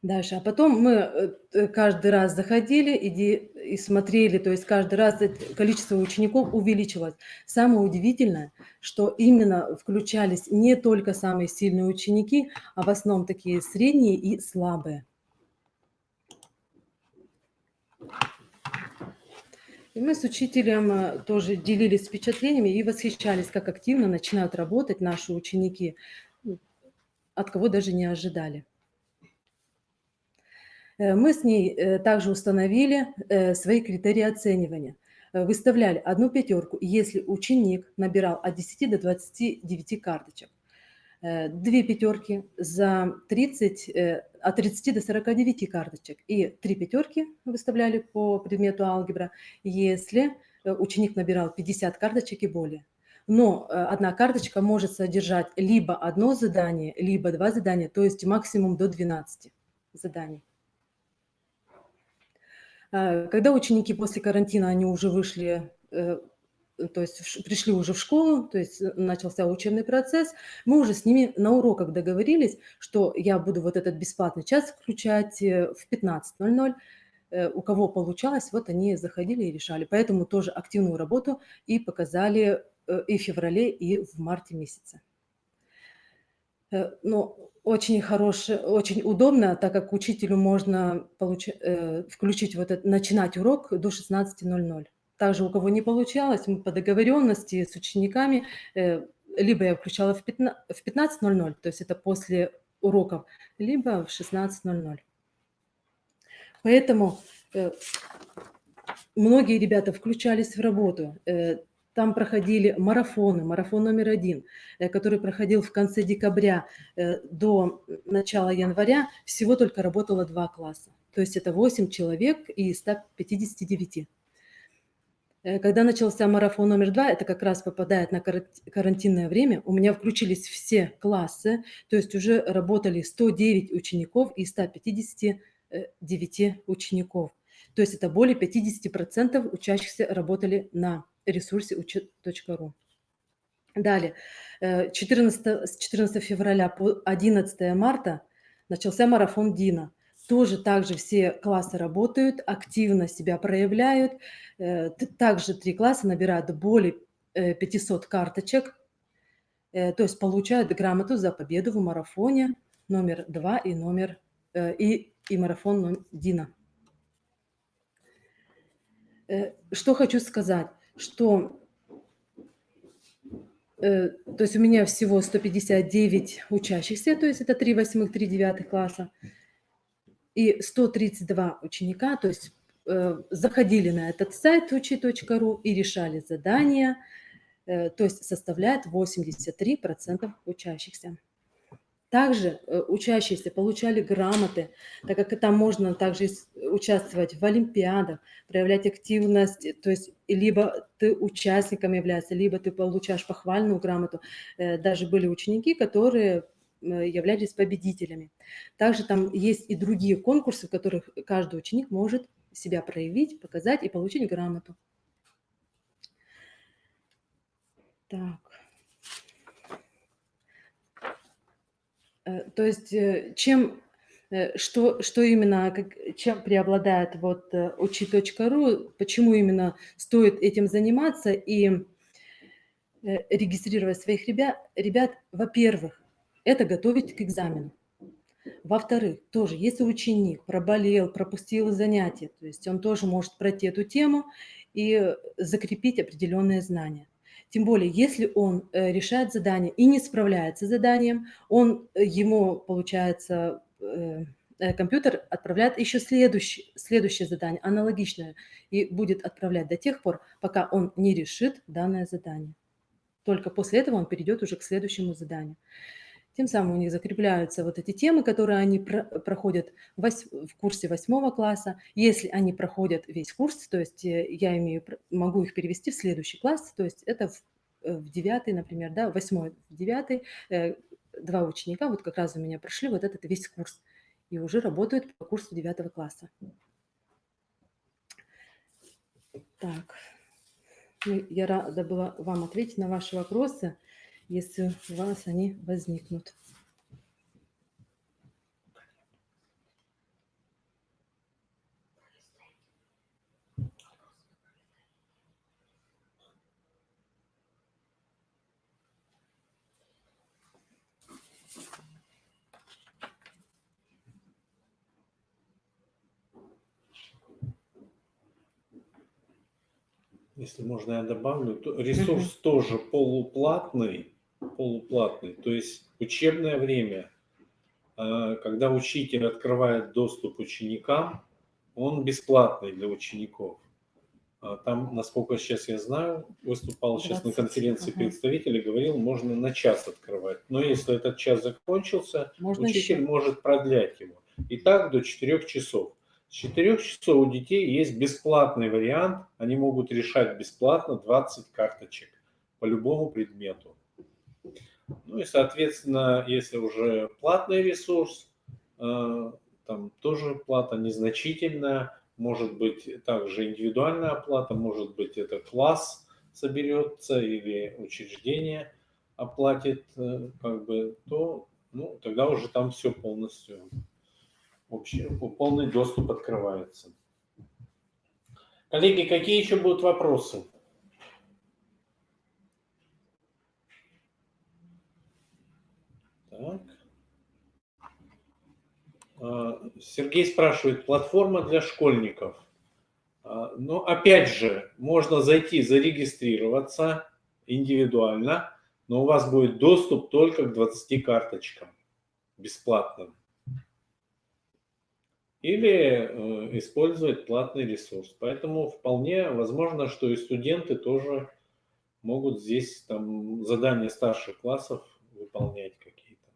Дальше. А потом мы каждый раз заходили и смотрели, то есть каждый раз количество учеников увеличилось. Самое удивительное, что именно включались не только самые сильные ученики, а в основном такие средние и слабые. И мы с учителем тоже делились впечатлениями и восхищались, как активно начинают работать наши ученики, от кого даже не ожидали. Мы с ней также установили свои критерии оценивания. Выставляли 1 5, если ученик набирал от 10 до 29 карточек. 2 5 за 30, от 30 до 49 карточек. И 3 5 выставляли по предмету алгебра, если ученик набирал 50 карточек и более. Но 1 карточка может содержать либо 1 задание, либо 2 задания, то есть максимум до 12 заданий. Когда ученики после карантина, они уже вышли, то есть пришли уже в школу, то есть начался учебный процесс, мы уже с ними на уроках договорились, что я буду вот этот бесплатный час включать в 15:00. У кого получалось, вот они заходили и решали. Поэтому тоже активную работу и показали и в феврале, и в марте месяце. Но очень хорошее, очень удобно, так как учителю можно включить начинать урок до 16:00. Также у кого не получалось, мы по договоренности с учениками, либо я включала в 15:00, то есть это после уроков, либо в 16:00. Поэтому многие ребята включались в работу. Там проходили марафоны, марафон номер 1, который проходил в конце декабря до начала января. Всего только работало 2 класса. То есть это 8 человек из 159. Когда начался марафон номер 2, это как раз попадает на карантинное время, у меня включились все классы, то есть уже работали 109 учеников из 159 учеников. То есть это более 50% учащихся работали на ресурсе учет.ру. Далее, с 14 февраля по 11 марта начался марафон ДИНа. Тоже также все классы работают, активно себя проявляют. Также 3 класса набирают более 500 карточек, то есть получают грамоту за победу в марафоне номер 2 и марафон ДИНа. Что хочу сказать, что то есть у меня всего 159 учащихся, то есть это 3 8, 3 9 класса, и 132 ученика, то есть заходили на этот сайт учи.ру и решали задания, то есть составляет 83% учащихся. Также учащиеся получали грамоты, так как там можно также участвовать в олимпиадах, проявлять активность, то есть либо ты участником являешься, либо ты получаешь похвальную грамоту. Даже были ученики, которые являлись победителями. Также там есть и другие конкурсы, в которых каждый ученик может себя проявить, показать и получить грамоту. Так. То есть что именно, чем преобладает вот учи.ру, почему именно стоит этим заниматься и регистрировать своих ребят, во-первых, это готовить к экзамену. Во-вторых, тоже, если ученик проболел, пропустил занятие, то есть он тоже может пройти эту тему и закрепить определенные знания. Тем более, если он решает задание и не справляется с заданием, ему, получается, компьютер отправляет еще следующее задание, аналогичное, и будет отправлять до тех пор, пока он не решит данное задание. Только после этого он перейдет уже к следующему заданию. Тем самым у них закрепляются вот эти темы, которые они проходят в курсе 8 класса. Если они проходят весь курс, то есть я могу их перевести в следующий класс, то есть это в 9, например, да, 8, в 9, 2 ученика вот как раз у меня прошли вот этот весь курс и уже работают по курсу 9 класса. Так, я рада была вам ответить на ваши вопросы, если у вас они возникнут. Если можно, я добавлю, то ресурс тоже полуплатный, то есть учебное время, когда учитель открывает доступ ученикам, он бесплатный для учеников. Там, насколько сейчас я знаю, выступал сейчас на конференции представителей, говорил, можно на час открывать. Но если этот час закончился, учитель может продлять его. И так до 4 часов. С 4 часов у детей есть бесплатный вариант. Они могут решать бесплатно 20 карточек по любому предмету. Ну и, соответственно, если уже платный ресурс, там тоже плата незначительная. Может быть также индивидуальная оплата, может быть это класс соберется или учреждение оплатит, как бы, то тогда уже там все полностью, полный доступ открывается. Коллеги, какие еще будут вопросы? Так. Сергей спрашивает, платформа для школьников. Но опять же, можно зайти, зарегистрироваться индивидуально, но у вас будет доступ только к 20 карточкам бесплатным. или использовать платный ресурс. Поэтому вполне возможно, что и студенты тоже могут здесь там задания старших классов выполнять какие-то.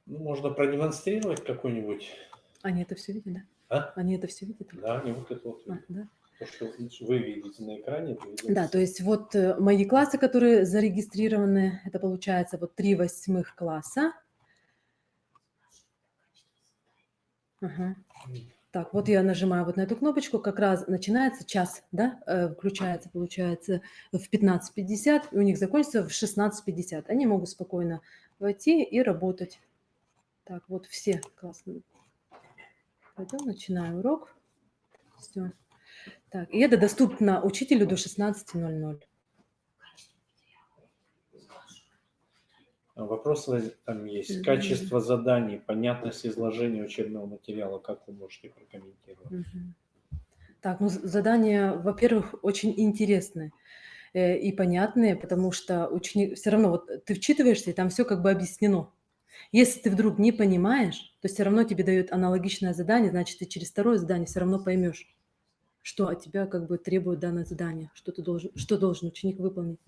Ну, можно продемонстрировать какой-нибудь. Они это все видят, да? А? Они это все видят? Да, они вот это вот. Да? То, что вы видите на экране, это видно. Да, то есть вот мои классы, которые зарегистрированы, это получается вот 3 8 класса. Ага. Так, вот я нажимаю вот на эту кнопочку, как раз начинается час, да, включается, получается, в 15:50, и у них закончится в 16:50. Они могут спокойно войти и работать. Так, вот все классные. Пойдем, начинаю урок. Все. Так, и это доступно учителю до 16:00. Вопросы там есть. Качество заданий, понятность изложения учебного материала, как вы можете прокомментировать? Мгм. Так, ну задания, во-первых, очень интересные и понятные, потому что ученик все равно вот ты вчитываешься, и там все как бы объяснено. Если ты вдруг не понимаешь, то все равно тебе дают аналогичное задание, значит, ты через второе задание все равно поймешь, что от тебя как бы требует данное задание, что должен ученик выполнить.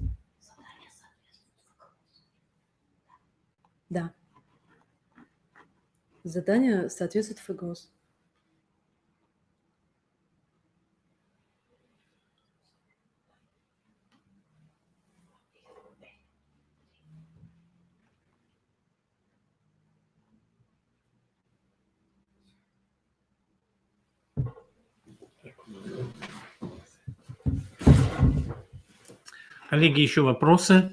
Да. Задание соответствует ФГОС. Коллеги, еще вопросы?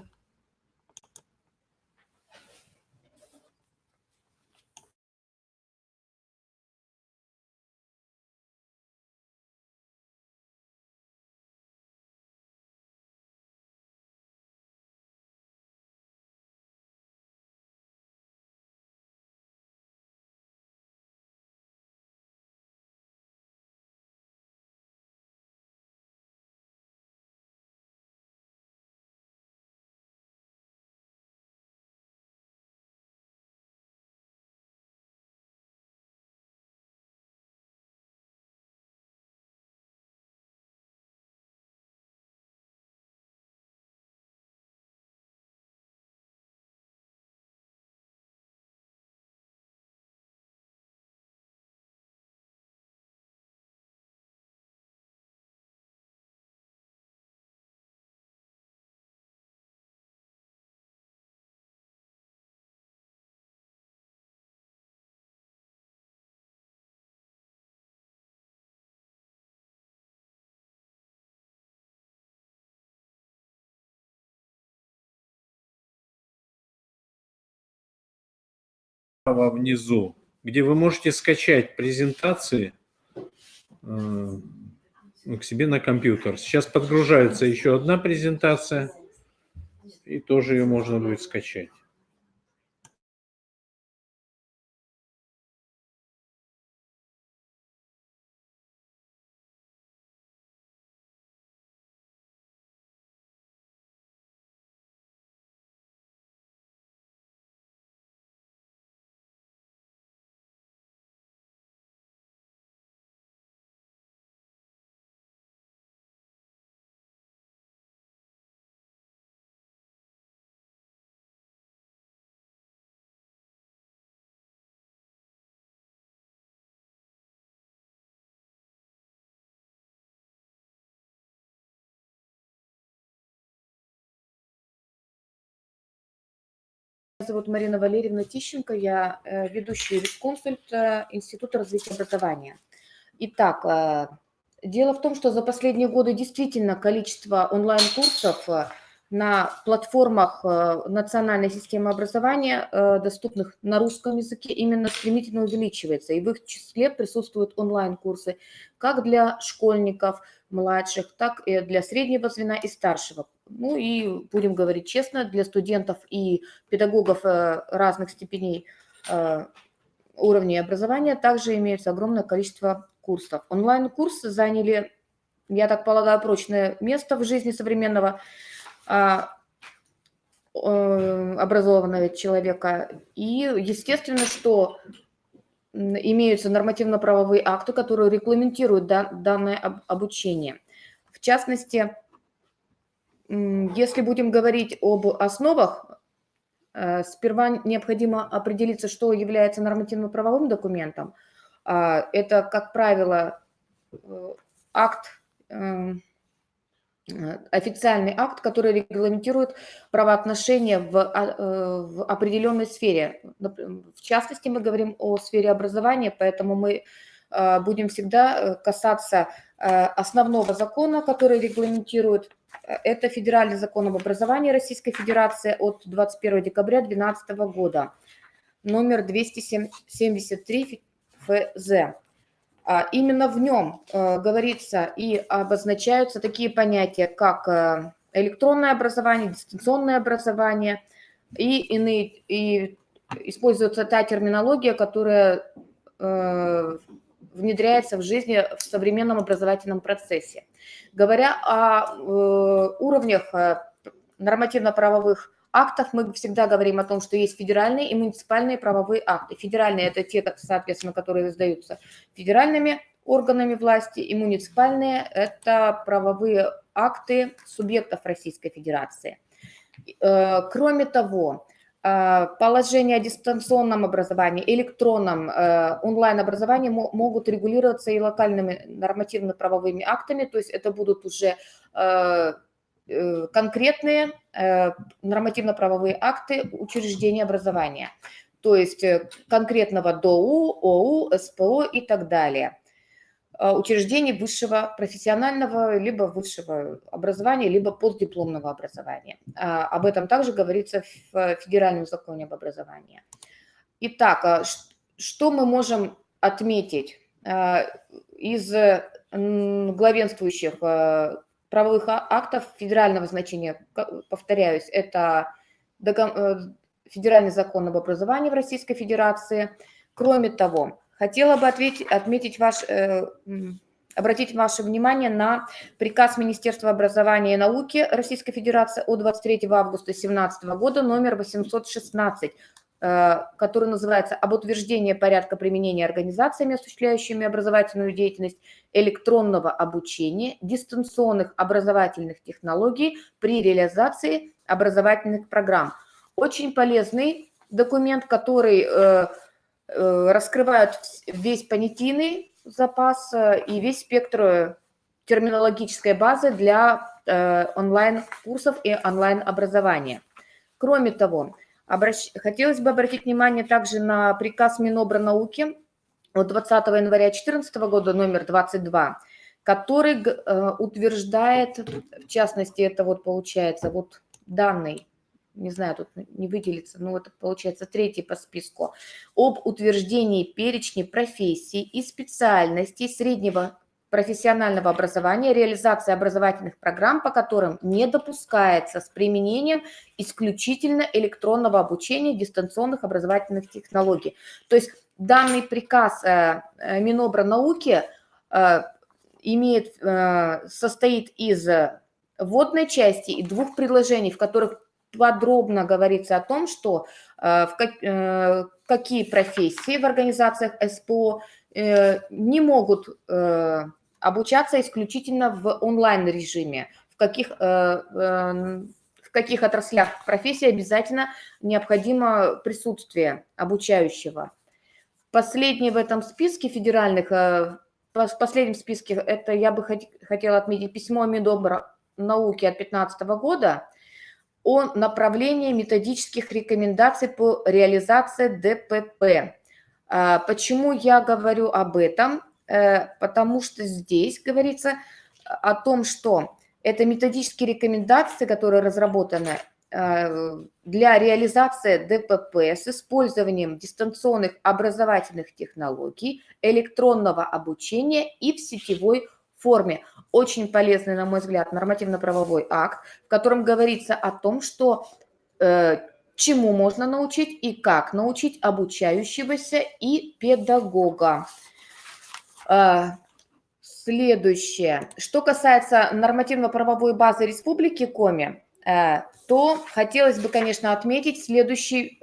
Внизу, где вы можете скачать презентации к себе на компьютер. Сейчас подгружается еще одна презентация, и тоже ее можно будет скачать. Меня зовут Марина Валерьевна Тищенко, я ведущий юрисконсульт Института развития образования. Итак, дело в том, что за последние годы действительно количество онлайн-курсов на платформах национальной системы образования, доступных на русском языке, именно стремительно увеличивается. И в их числе присутствуют онлайн-курсы как для школьников, младших, так и для среднего звена и старшего. Ну и, будем говорить честно, для студентов и педагогов разных степеней уровней образования также имеется огромное количество курсов. Онлайн-курсы заняли, я так полагаю, прочное место в жизни современного образованного человека. И естественно, что имеются нормативно-правовые акты, которые регламентируют данное обучение. В частности, если будем говорить об основах, сперва необходимо определиться, что является нормативно-правовым документом. Это, как правило, акт, официальный акт, который регламентирует правоотношения в определенной сфере. В частности, мы говорим о сфере образования, поэтому мы будем всегда касаться основного закона, который регламентирует. Это Федеральный закон об образовании Российской Федерации от 21 декабря 2012 года, номер 273 ФЗ. Именно в нем говорится и обозначаются такие понятия, как электронное образование, дистанционное образование и используется та терминология, которая внедряется в жизни в современном образовательном процессе. Говоря о уровнях нормативно-правовых актов, мы всегда говорим о том, что есть федеральные и муниципальные правовые акты. Федеральные – это те, соответственно, которые издаются федеральными органами власти, и муниципальные – это правовые акты субъектов Российской Федерации. Кроме того, положения о дистанционном образовании, электронном, онлайн-образовании могут регулироваться и локальными нормативно-правовыми актами, то есть это будут уже конкретные нормативно-правовые акты учреждения образования, то есть конкретного ДОУ, ОУ, СПО и так далее. Учреждений высшего профессионального либо высшего образования, либо постдипломного образования. Об этом также говорится в Федеральном законе об образовании. Итак, что мы можем отметить из главенствующих правовых актов федерального значения? Повторяюсь, это Федеральный закон об образовании в Российской Федерации. Кроме того, хотела бы обратить ваше внимание на приказ Министерства образования и науки Российской Федерации от 23 августа 2017 года номер 816, который называется «Об утверждении порядка применения организациями, осуществляющими образовательную деятельность, электронного обучения, дистанционных образовательных технологий при реализации образовательных программ». Очень полезный документ, который раскрывают весь понятийный запас и весь спектр терминологической базы для онлайн-курсов и онлайн-образования. Кроме того, хотелось бы обратить внимание также на приказ Минобрнауки от 20 января 2014 года номер 22, который утверждает, в частности, это вот получается вот данный, не знаю, тут не выделится, но это получается третий по списку, об утверждении перечня профессий и специальностей среднего профессионального образования, реализации образовательных программ, по которым не допускается с применением исключительно электронного обучения дистанционных образовательных технологий. То есть данный приказ Минобрнауки состоит из вводной части и двух предложений, в которых подробно говорится о том, что какие профессии в организациях СПО не могут обучаться исключительно в онлайн-режиме, в каких отраслях профессии обязательно необходимо присутствие обучающего. Последний в этом списке федеральных, в последнем списке, это я бы хотела отметить письмо Минобрнауки от 2015 года, о направлении методических рекомендаций по реализации ДПП. Почему я говорю об этом? Потому что здесь говорится о том, что это методические рекомендации, которые разработаны для реализации ДПП с использованием дистанционных образовательных технологий, электронного обучения и в сетевой форме. Очень полезный, на мой взгляд, нормативно-правовой акт, в котором говорится о том, что чему можно научить и как научить обучающегося и педагога. Следующее. Что касается нормативно-правовой базы Республики Коми, то хотелось бы, конечно, отметить следующий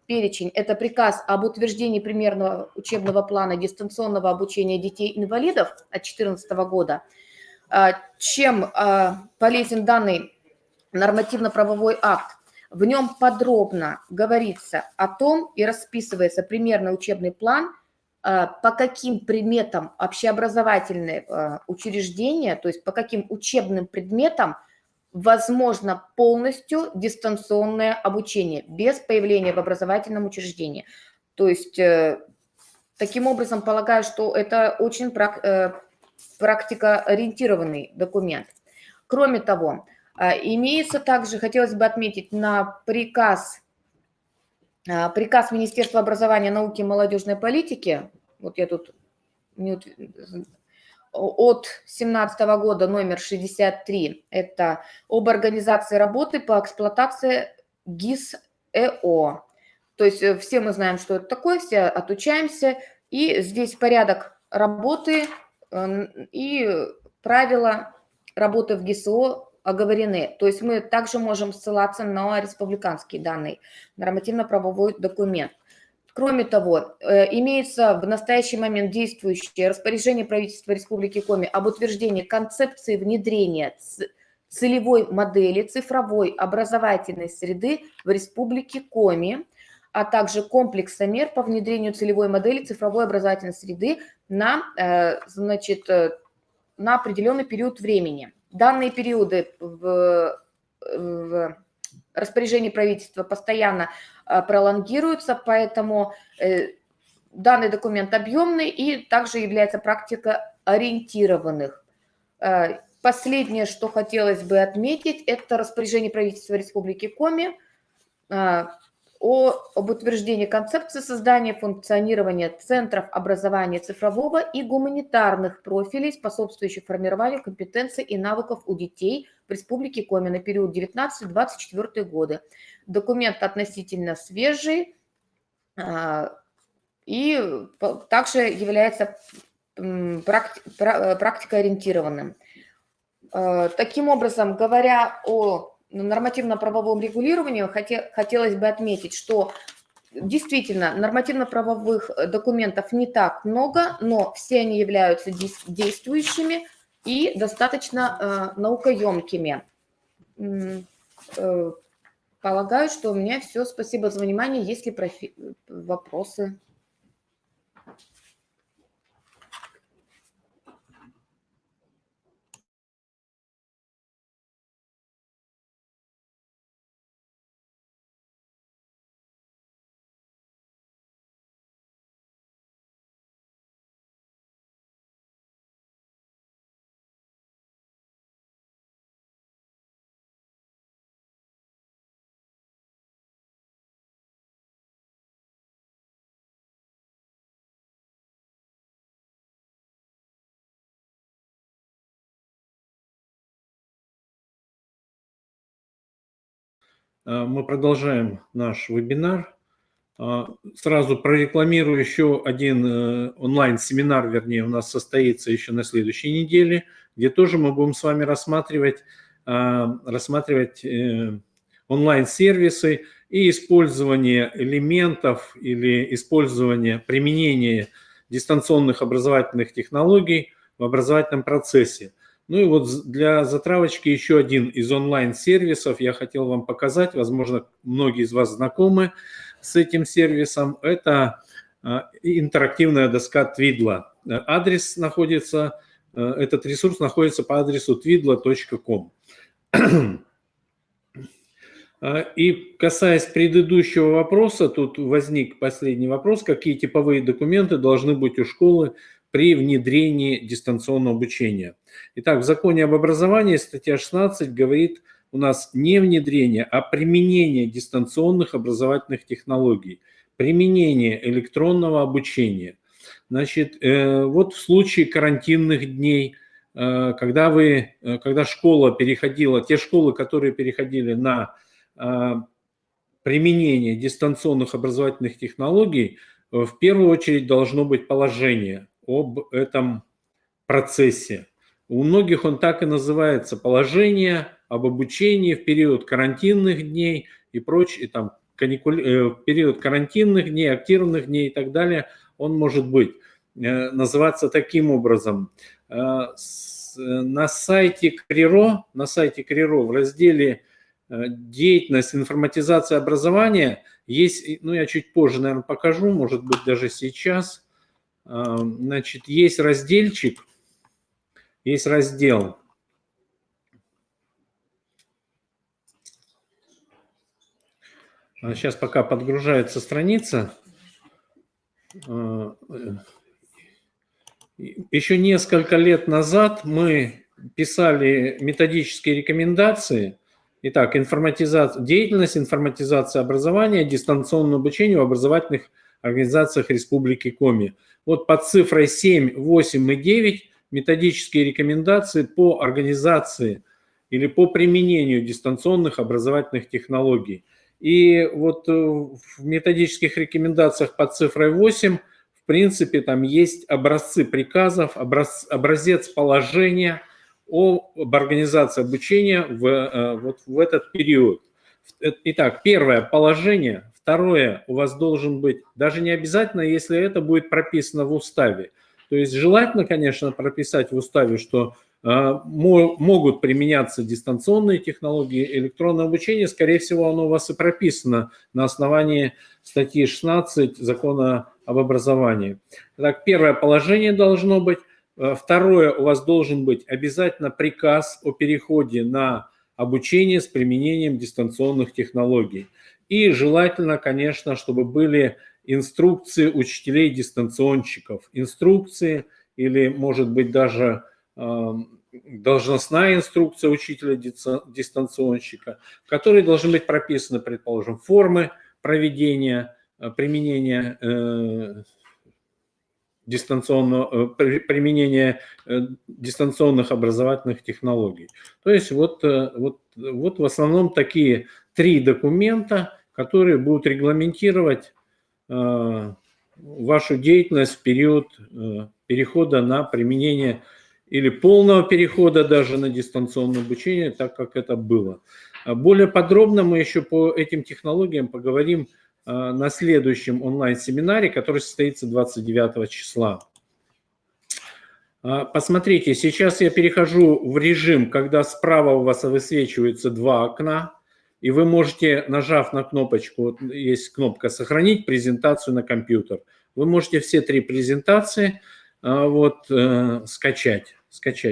перечень. Это приказ об утверждении примерного учебного плана дистанционного обучения детей-инвалидов от 2014 года. Чем полезен данный нормативно-правовой акт? В нем подробно говорится о том и расписывается примерный учебный план, по каким предметам общеобразовательные учреждения, то есть по каким учебным предметам возможно полностью дистанционное обучение без появления в образовательном учреждении. То есть таким образом полагаю, что это очень практикоориентированный документ. Кроме того, имеется также, хотелось бы отметить, на приказ Министерства образования, науки и молодежной политики, вот я тут от 2017 года номер 63, это об организации работы по эксплуатации ГИС-ЭО. То есть все мы знаем, что это такое, все отучаемся, и здесь порядок работы и правила работы в ГИС-ЭО оговорены. То есть мы также можем ссылаться на республиканский данный нормативно-правовой документ. Кроме того, имеется в настоящий момент действующее распоряжение правительства Республики Коми об утверждении концепции внедрения целевой модели цифровой образовательной среды в Республике Коми, а также комплекса мер по внедрению целевой модели цифровой образовательной среды на определенный период времени. Данные периоды в распоряжении правительства постоянно пролонгируются, поэтому данный документ объемный и также является практикоориентированных. Последнее, что хотелось бы отметить, это распоряжение правительства Республики Коми об утверждении концепции создания функционирования центров образования цифрового и гуманитарных профилей, способствующих формированию компетенций и навыков у детей в Республике Коми на период 19-24 годы. Документ относительно свежий и также является практикоориентированным. Таким образом, говоря о нормативно-правовом регулировании, хотелось бы отметить, что действительно нормативно-правовых документов не так много, но все они являются действующими и достаточно наукоемкими. Полагаю, что у меня все. Спасибо за внимание. Есть ли вопросы? Мы продолжаем наш вебинар. Сразу прорекламирую еще один онлайн-семинар, вернее, у нас состоится еще на следующей неделе, где тоже мы будем с вами рассматривать онлайн-сервисы и использование элементов или использование, применение дистанционных образовательных технологий в образовательном процессе. Ну и вот для затравочки еще один из онлайн-сервисов я хотел вам показать, возможно, многие из вас знакомы с этим сервисом. Это интерактивная доска Твидла. Адрес находится, этот ресурс находится по адресу twidla.com. И касаясь предыдущего вопроса, тут возник последний вопрос, какие типовые документы должны быть у школы при внедрении дистанционного обучения. Итак, в законе об образовании статья 16 говорит у нас не внедрение, а применение дистанционных образовательных технологий, применение электронного обучения. Значит, вот в случае карантинных дней, когда школа переходила, те школы, которые переходили на применения дистанционных образовательных технологий в первую очередь должно быть положение об этом процессе. У многих он так и называется: положение об обучении в период карантинных дней и прочее, там, период карантинных дней, активных дней и так далее. Он может быть называться таким образом. На сайте КРИРО в разделе «Деятельность информатизации образования» есть, ну я чуть позже, наверное, покажу, может быть, даже сейчас. Значит, есть разделчик, есть раздел. Сейчас пока подгружается страница. Еще несколько лет назад мы писали методические рекомендации. Итак, деятельность информатизации образования, дистанционное обучение в образовательных организациях Республики Коми. Вот под цифрой 7, 8 и 9 методические рекомендации по организации или по применению дистанционных образовательных технологий. И вот в методических рекомендациях под цифрой 8, в принципе, там есть образцы приказов, образец положения об организации обучения вот в этот период. Итак, первое – положение. Второе, у вас должен быть, даже не обязательно, если это будет прописано в уставе. То есть желательно, конечно, прописать в уставе, что могут применяться дистанционные технологии, электронное обучение. Скорее всего, оно у вас и прописано на основании статьи 16 Закона об образовании. Так, первое положение должно быть. Второе, у вас должен быть обязательно приказ о переходе на обучение с применением дистанционных технологий. И желательно, конечно, чтобы были инструкции учителей-дистанционщиков. Инструкции или, может быть, даже должностная инструкция учителя-дистанционщика, в которой должны быть прописаны, предположим, формы проведения, применения дистанционных образовательных технологий. То есть вот в основном такие 3 документа, которые будут регламентировать вашу деятельность в период перехода на применение или полного перехода даже на дистанционное обучение, так как это было. Более подробно мы еще по этим технологиям поговорим на следующем онлайн-семинаре, который состоится 29 числа. Посмотрите, сейчас я перехожу в режим, когда справа у вас высвечиваются 2 окна, и вы можете, нажав на кнопочку, вот есть кнопка «Сохранить презентацию на компьютер», вы можете все 3 презентации скачать.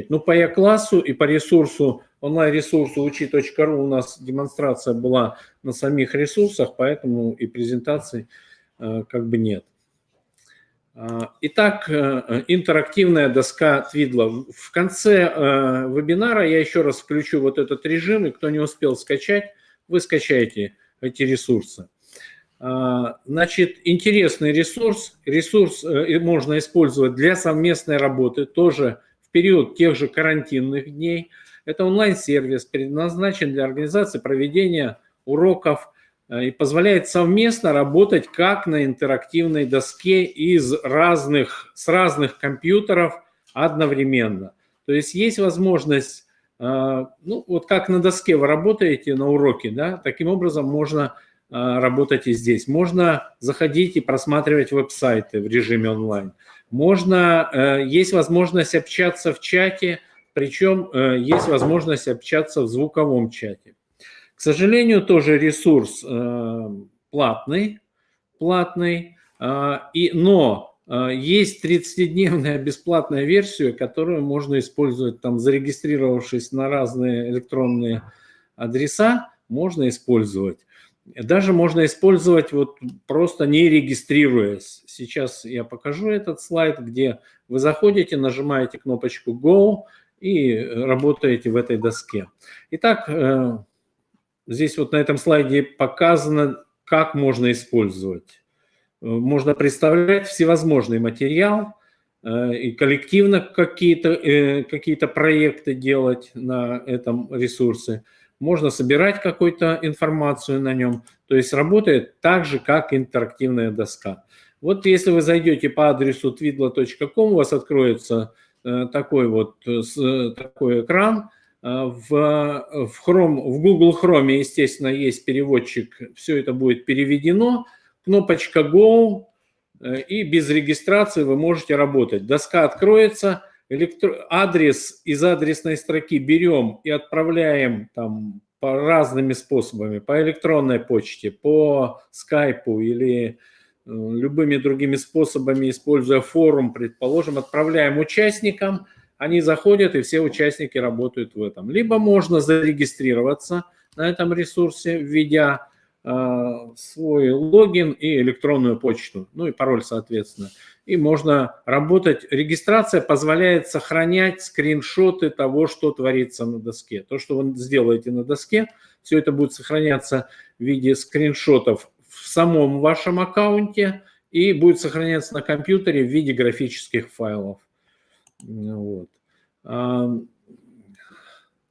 Ну, по E-классу и по ресурсу, онлайн-ресурсу учи.ру у нас демонстрация была на самих ресурсах, поэтому и презентаций как бы нет. Итак, интерактивная доска Твидла. В конце вебинара я еще раз включу вот этот режим, и кто не успел скачать, вы скачаете эти ресурсы. Значит, интересный ресурс. Ресурс можно использовать для совместной работы, тоже в период тех же карантинных дней. Это онлайн-сервис, предназначен для организации проведения уроков и позволяет совместно работать как на интерактивной доске с разных компьютеров одновременно. То есть есть возможность, ну вот как на доске вы работаете на уроке, да, таким образом можно работать и здесь. Можно заходить и просматривать веб-сайты в режиме онлайн. Есть возможность общаться в чате, причем есть возможность общаться в звуковом чате. К сожалению, тоже ресурс платный, но есть 30-дневная бесплатная версия, которую можно использовать, там, зарегистрировавшись на разные электронные адреса, можно использовать. Даже можно использовать вот просто не регистрируясь. Сейчас я покажу этот слайд, где вы заходите, нажимаете кнопочку Go и работаете в этой доске. Итак, здесь вот на этом слайде показано, как можно использовать. Можно представлять всевозможный материал и коллективно какие-то проекты делать на этом ресурсе. можно собирать какую-то информацию на нем. То есть работает так же, как интерактивная доска. Вот если вы зайдете по адресу twidlo.com, у вас откроется такой экран. В Google Chrome, естественно, есть переводчик, все это будет переведено. Кнопочка Go, и без регистрации вы можете работать. Доска откроется, адрес из адресной строки берем и отправляем там по разными способами, по электронной почте, по скайпу или любыми другими способами, используя форум, предположим, отправляем участникам, они заходят, и все участники работают в этом. Либо можно зарегистрироваться на этом ресурсе, введя свой логин и электронную почту, ну и пароль, соответственно. И можно работать. Регистрация позволяет сохранять скриншоты того, что творится на доске. То, что вы сделаете на доске, все это будет сохраняться в виде скриншотов в самом вашем аккаунте и будет сохраняться на компьютере в виде графических файлов. Вот. Ну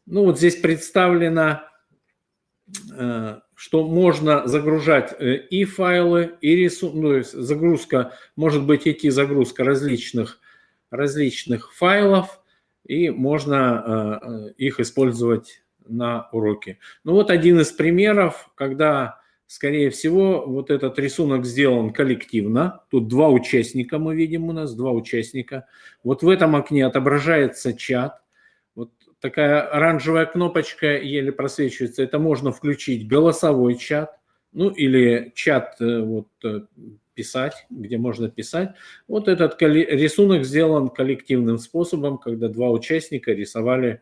вот здесь представлено, что можно загружать и файлы, и рисунки. Ну, то есть загрузка, может быть идти загрузка различных файлов, и можно их использовать на уроке. Ну вот один из примеров, когда, скорее всего, вот этот рисунок сделан коллективно. Тут два участника мы видим у нас, два участника. Вот в этом окне отображается чат. Вот такая оранжевая кнопочка еле просвечивается. Это можно включить голосовой чат, ну или чат писать, где можно писать. Вот этот рисунок сделан коллективным способом, когда два участника рисовали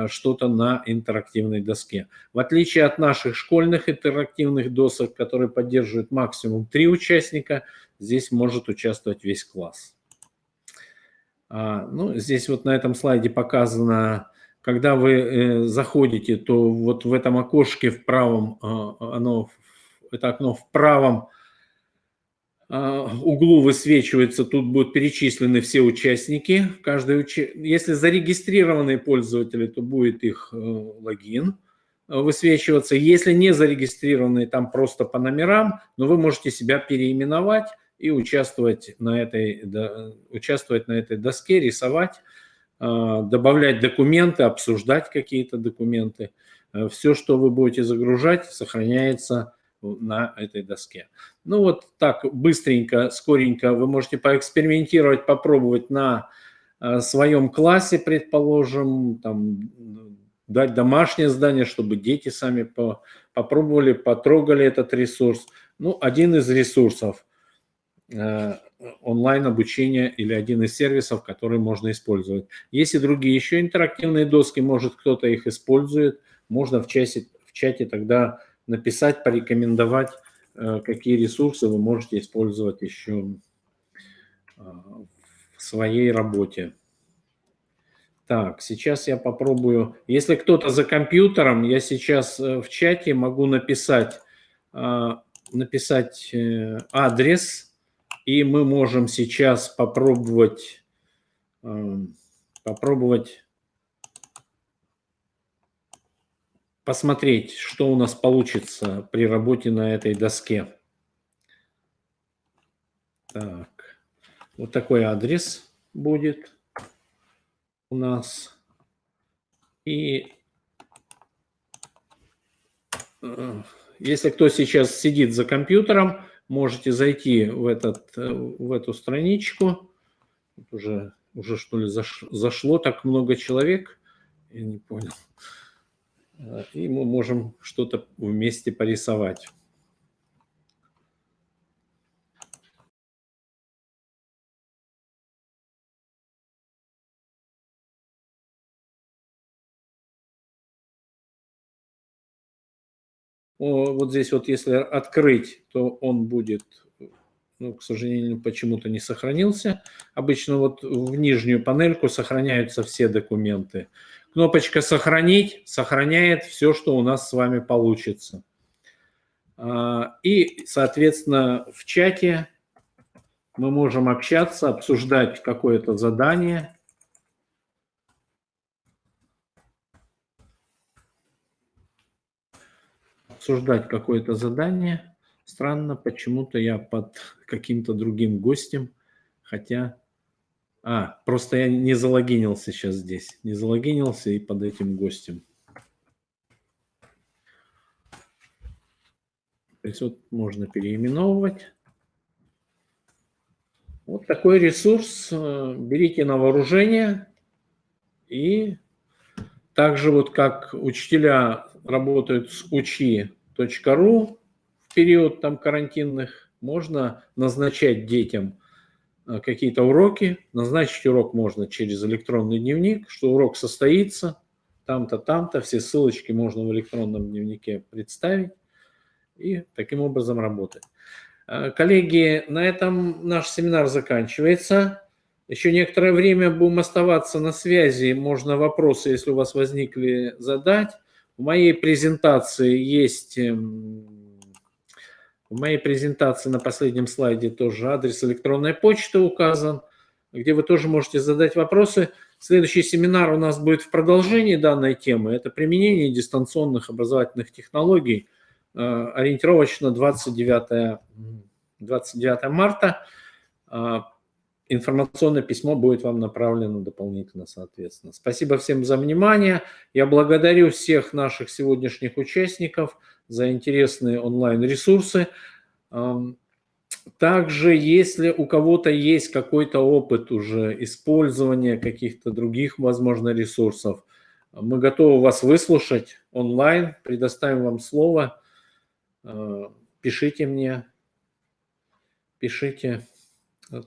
что-то на интерактивной доске. В отличие от наших школьных интерактивных досок, которые поддерживают максимум 3 участника, здесь может участвовать весь класс. Ну, здесь вот на этом слайде показано, когда вы заходите, то вот в этом окошке в правом, это окно в правом углу высвечивается, тут будут перечислены все участники. Если зарегистрированные пользователи, то будет их логин высвечиваться. Если не зарегистрированные, там просто по номерам, но вы можете себя переименовать и участвовать на этой доске, рисовать, добавлять документы, обсуждать какие-то документы. Все, что вы будете загружать, сохраняется на этой доске. Ну вот так быстренько, скоренько вы можете поэкспериментировать, попробовать на своем классе, предположим, там, дать домашнее задание, чтобы дети сами попробовали, потрогали этот ресурс. Ну, один из ресурсов онлайн-обучения или один из сервисов, который можно использовать. Есть и другие еще интерактивные доски, может кто-то их использует, можно в чате тогда написать, порекомендовать, какие ресурсы вы можете использовать еще в своей работе. Так, сейчас я попробую. Если кто-то за компьютером, я сейчас в чате могу написать адрес, и мы можем сейчас попробовать посмотреть, что у нас получится при работе на этой доске. Так, вот такой адрес будет у нас. И если кто сейчас сидит за компьютером, можете зайти в эту страничку. Уже что ли зашло так много человек? Я не понял. И мы можем что-то вместе порисовать. Вот здесь вот если открыть, то он будет, ну, к сожалению, почему-то не сохранился. Обычно вот в нижнюю панельку сохраняются все документы. Кнопочка «Сохранить» сохраняет все, что у нас с вами получится. И, соответственно, в чате мы можем общаться, обсуждать какое-то задание. обсуждать какое-то задание. Странно, почему-то я под каким-то другим гостем, хотя... просто я не залогинился сейчас здесь. Не залогинился и под этим гостем. То есть вот можно переименовывать. Вот такой ресурс. Берите на вооружение. И также вот как учителя работают с учи.ру в период там карантинных, можно назначать детям какие-то уроки. Назначить урок можно через электронный дневник, что урок состоится там-то, там-то. Все ссылочки можно в электронном дневнике представить и таким образом работать. Коллеги, на этом наш семинар заканчивается. Еще некоторое время будем оставаться на связи. Можно вопросы, если у вас возникли, задать. В моей презентации есть... В моей презентации на последнем слайде тоже адрес электронной почты указан, где вы тоже можете задать вопросы. Следующий семинар у нас будет в продолжении данной темы. Это применение дистанционных образовательных технологий. Ориентировочно 29 марта. Информационное письмо будет вам направлено дополнительно, соответственно. Спасибо всем за внимание. Я благодарю всех наших сегодняшних участников за интересные онлайн-ресурсы. Также, если у кого-то есть какой-то опыт уже использования каких-то других, возможно, ресурсов, мы готовы вас выслушать онлайн, предоставим вам слово. Пишите мне, пишите.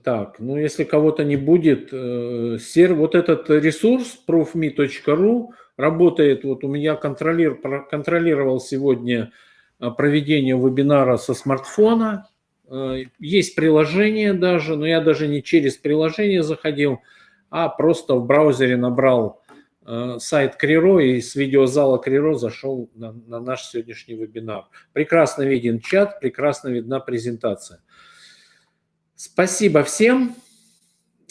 Так, ну если кого-то не будет, вот этот ресурс proofme.ru работает. Вот у меня контролировал сегодня проведение вебинара со смартфона. Есть приложение даже, но я даже не через приложение заходил, а просто в браузере набрал сайт Криро и с видеозала Криро зашел на наш сегодняшний вебинар. Прекрасно виден чат, прекрасно видна презентация. Спасибо всем.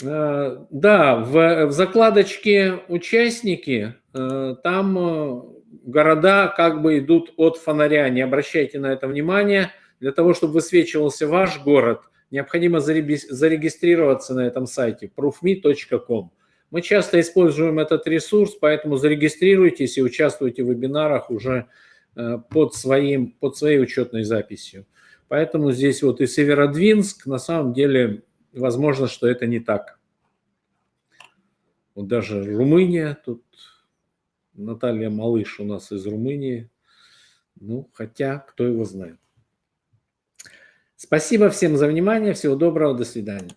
Да, в закладочке «Участники» там города как бы идут от фонаря. Не обращайте на это внимания. Для того, чтобы высвечивался ваш город, необходимо зарегистрироваться на этом сайте proofme.com. Мы часто используем этот ресурс, поэтому зарегистрируйтесь и участвуйте в вебинарах уже под своей учетной записью. Поэтому здесь вот и Северодвинск, на самом деле, возможно, что это не так. Вот даже Румыния, тут Наталья Малыш у нас из Румынии. Ну, хотя, кто его знает. Спасибо всем за внимание, всего доброго, до свидания.